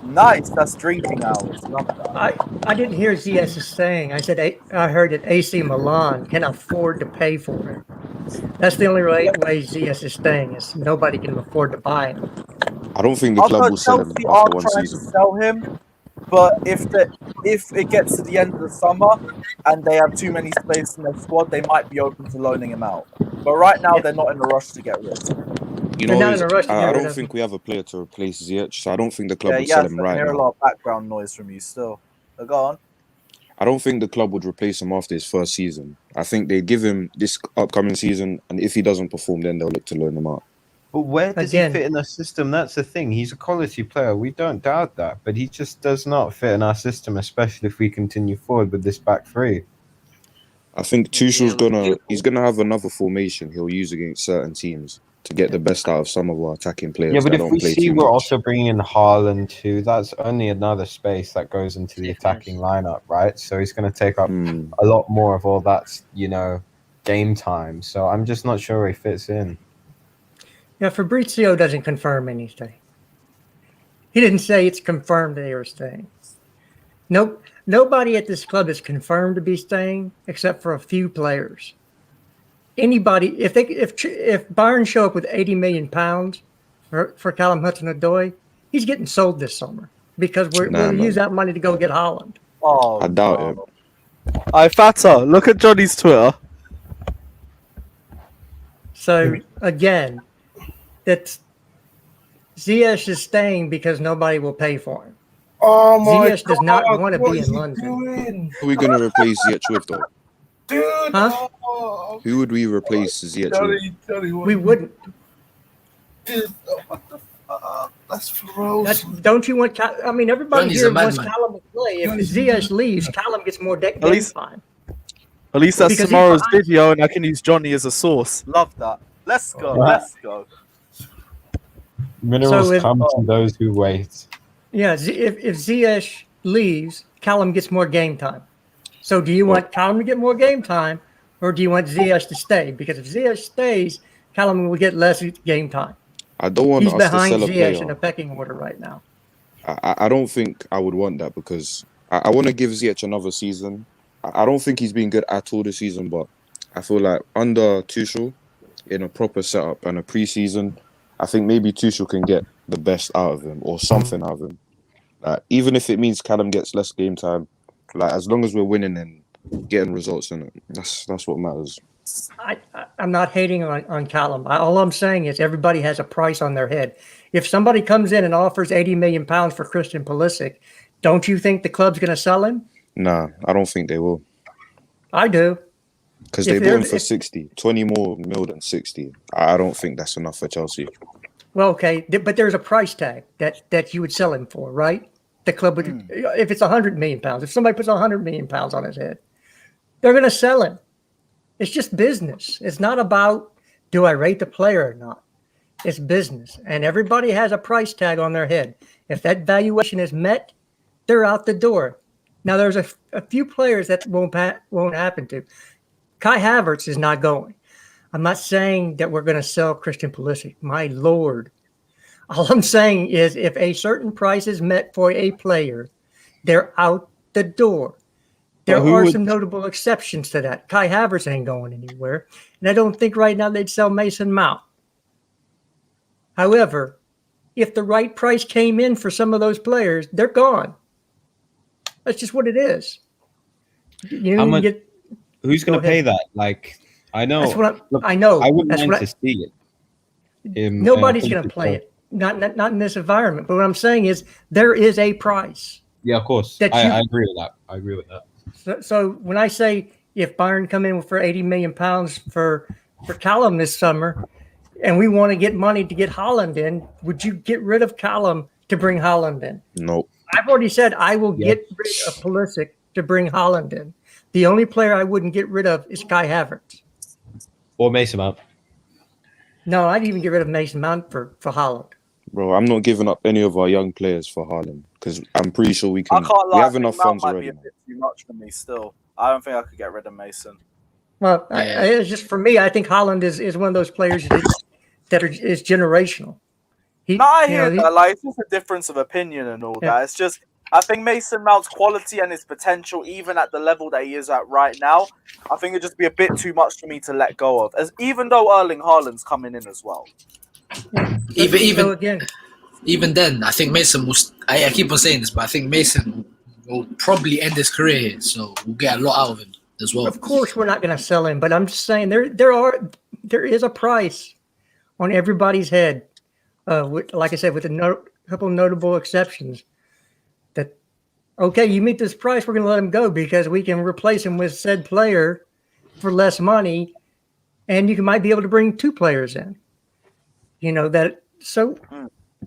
Nice. That's drinking hours. Love that. I didn't hear ZS is saying. I heard that AC Milan can afford to pay for him. That's the only way ZS is staying. Is nobody can afford to buy him. I don't think the club will sell him Chelsea after are one trying season. to sell him, but if it gets to the end of the summer and they have too many space in their squad, they might be open to loaning him out. But right now, they're not in a rush to get rid. You know, I don't think we have a player to replace Ziyech, so I don't think the club would sell him right I hear now. a lot of background noise from you still. But go on. I don't think the club would replace him after his first season. I think they'd give him this upcoming season, and if he doesn't perform, then they'll look to loan him out. But where does he fit in the system? That's the thing. He's a quality player. We don't doubt that. But he just does not fit in our system, especially if we continue forward with this back three. I think Tuchel's gonna have another formation he'll use against certain teams to get the best out of some of our attacking players. Yeah, but that if don't we play see too we're much. also bringing in Haaland too, that's only another space that goes into the attacking lineup, right? So he's going to take up a lot more of all that, game time. So I'm just not sure he fits in. Yeah, Fabrizio doesn't confirm anything. He didn't say it's confirmed they are staying. Nope. Nobody at this club is confirmed to be staying except for a few players. Anybody, if Bayern show up with £80 million for Callum Hudson-Odoi, he's getting sold this summer because we'll use that money to go get Haaland. Oh, I doubt it. Fata, look at Johnny's Twitter. So again, that's Ziyech is staying because nobody will pay for him. Oh my Ziyech does not want to be in London. Who are we going to replace Ziyech with, though? Dude, huh? Who would we replace Ziyech with? We wouldn't. Dude, what the fuck? That's ferocious. Don't you want? I mean, everybody Johnny's here a wants madman. Callum to play. If Ziyech leaves, Callum gets more game time. At least that's Because tomorrow's video, and I can use Johnny as a source. Love that. Let's go. Let's go. Minerals come to those who wait. Yeah, if Ziyech leaves, Callum gets more game time. So do you want Callum to get more game time, or do you want Ziyech to stay? Because if Ziyech stays, Callum will get less game time. I don't want He's us to behind sell a Ziyech player. in the pecking order right now. I don't think I would want that because I want to give Ziyech another season. I don't think he's been good at all this season, but I feel like under Tuchel, in a proper setup and a pre-season, I think maybe Tuchel can get the best out of him or something out of him. Even if it means Callum gets less game time, as long as we're winning and getting results in it, that's what matters. I'm not hating on Callum. All I'm saying is everybody has a price on their head. If somebody comes in and offers £80 million for Christian Pulisic, don't you think the club's going to sell him? Nah, I don't think they will. I do. Because they bought him for 60, 20 more mil than 60. I don't think that's enough for Chelsea. Well, okay, but there's a price tag that you would sell him for, right? The club would, if it's £100 million, if somebody puts £100 million on his head, they're going to sell him. It's just business. It's not about do I rate the player or not. It's business, and everybody has a price tag on their head. If that valuation is met, they're out the door. Now, there's a few players that won't happen to. Kai Havertz is not going. I'm not saying that we're going to sell Christian Pulisic. My Lord. All I'm saying is if a certain price is met for a player, they're out the door. There are some notable exceptions to that. Kai Havertz ain't going anywhere. And I don't think right now they'd sell Mason Mount. However, if the right price came in for some of those players, they're gone. That's just what it is. Who's going to pay that? I know. That's what I know. I wouldn't mind to see it. Nobody's going to play it. Not in this environment. But what I'm saying is there is a price. Yeah, of course. I agree with that. So when I say if Bayern come in for £80 million for Callum this summer, and we want to get money to get Haaland in, would you get rid of Callum to bring Haaland in? No. I've already said I will get rid of Pulisic to bring Haaland in. The only player I wouldn't get rid of is Kai Havertz. Or Mason Mount. No, I'd even get rid of Mason Mount for Haaland. Bro, I'm not giving up any of our young players for Haaland because I'm pretty sure we I can. can't lie. We I have think enough Mount funds might already. be a bit too much for me still. I don't think I could get rid of Mason. Well, it's just for me. I think Haaland is one of those players that is generational. I hear that. Like, it's just a difference of opinion and all that. It's just, I think Mason Mount's quality and his potential, even at the level that he is at right now, I think it'd just be a bit too much for me to let go of. Even though Erling Haaland's coming in as well. Even then, I think Mason will. I keep on saying this, but I think Mason will probably end his career here, so we'll get a lot out of him as well. Of course, we're not going to sell him, but I'm just saying there is a price on everybody's head. Like I said, with a couple notable exceptions, that okay, you meet this price, we're going to let him go because we can replace him with said player for less money, and you might be able to bring 2 players in. You know that. So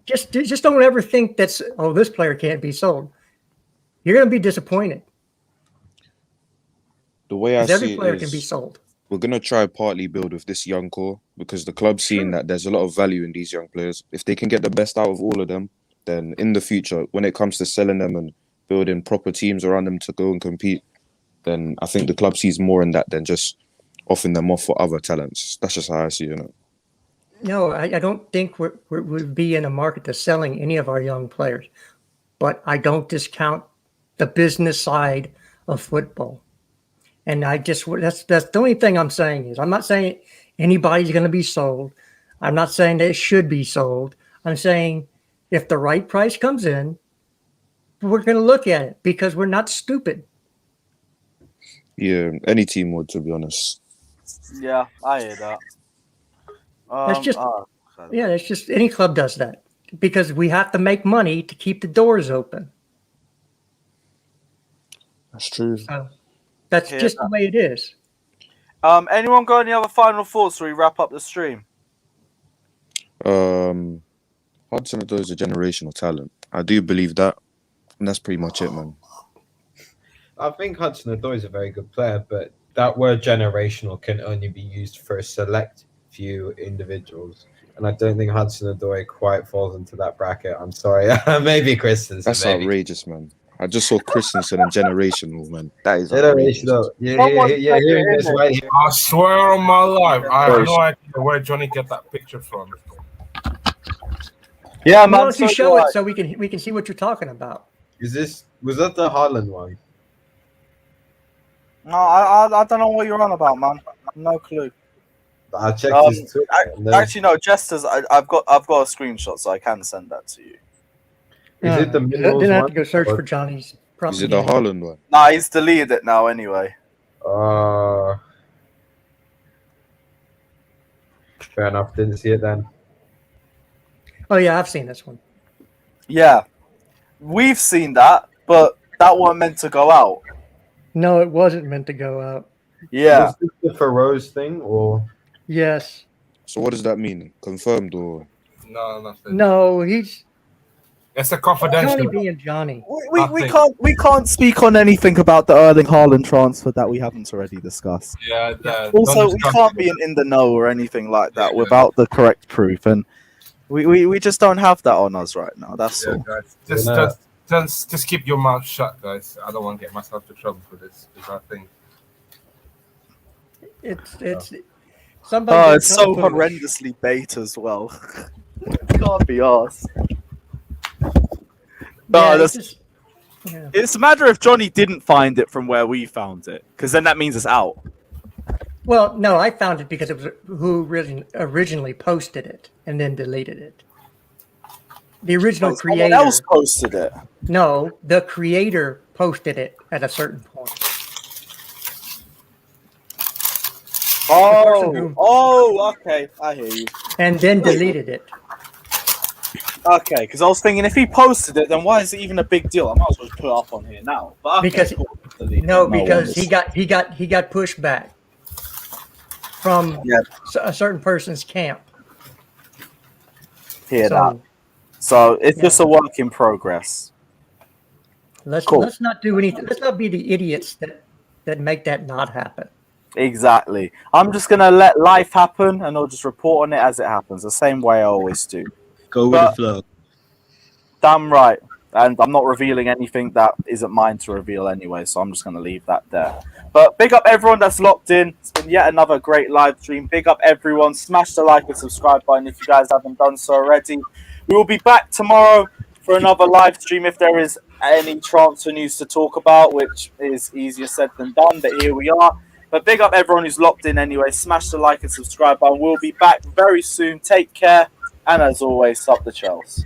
just don't ever think that's this player can't be sold. You're going to be disappointed. The way I see every it player is, can be sold. We're gonna try partly build with this young core because the club's seeing that there's a lot of value in these young players. If they can get the best out of all of them, then in the future, when it comes to selling them and building proper teams around them to go and compete, then I think the club sees more in that than just offering them off for other talents. That's just how I see it. No, I don't think we'd be in a market that's selling any of our young players, but I don't discount the business side of football. And that's the only thing I'm saying is I'm not saying anybody's going to be sold. I'm not saying that it should be sold. I'm saying if the right price comes in, we're going to look at it because we're not stupid. Yeah, any team would, to be honest. Yeah, I hear that. It's just any club does that because we have to make money to keep the doors open. That's true. So that's just the way it is. Anyone got any other final thoughts before we wrap up the stream? Hudson-Odoi is a generational talent. I do believe that, and that's pretty much it, man. I think Hudson-Odoi is a very good player, but that word generational can only be used for a select few individuals. And I don't think Hudson-Odoi quite falls into that bracket. I'm sorry. Maybe Christensen. That's outrageous, man. I just saw Christensen and generational, man. That is generational. I swear on my life, I have no idea where Johnny get that picture from. Yeah, man. Why don't you show it so we can see what you're talking about? Was that the Haaland one? No, I don't know what you're on about, man. No clue. I checked his Twitter. Actually, no, Jesters. I've got a screenshot, so I can send that to you. Is it the middle? Then I have to go search for Johnny's. Is it the Haaland one? Nah, he's deleted it now anyway. Fair enough. Didn't see it then. Oh yeah, I've seen this one. Yeah, we've seen that, but that wasn't meant to go out. No, it wasn't meant to go out. Yeah. Was this the Feroz thing, or? Yes. So what does that mean? Confirmed or? No, nothing. No, it's a confidential. Johnny being Johnny. We can't speak on anything about the Erling Haaland transfer that we haven't already discussed. Yeah. Also, we can't be in the know or anything like that without the correct proof, and we just don't have that on us right now. That's all. Guys. Just keep your mouth shut, guys. I don't want to get myself into trouble for this because I think it's somebody. It's so horrendously bait as well. Can't be arsed. No, it's a matter if Johnny didn't find it from where we found it, because then that means it's out. Well, no, I found it because it was who originally posted it and then deleted it. The original creator. Someone else posted it. No, the creator posted it at a certain point. Okay, I hear you. And then deleted it. Okay, because I was thinking if he posted it, then why is it even a big deal? I might as well just put it up on here now. But okay, because he got pushed back from a certain person's camp. Hear So, that. So it's just a work in progress. Let's not do anything. Let's not be the idiots that make that not happen. Exactly. I'm just gonna let life happen, and I'll just report on it as it happens, the same way I always do. Go with the flow. Damn right. And I'm not revealing anything that isn't mine to reveal anyway, so I'm just gonna leave that there. But big up everyone that's locked in. It's been yet another great live stream. Big up everyone. Smash the like and subscribe button if you guys haven't done so already. We will be back tomorrow for another live stream if there is any transfer news to talk about, which is easier said than done, but here we are. But big up everyone who's locked in anyway. Smash the like and subscribe button. We'll be back very soon. Take care. And as always, stop the Chels.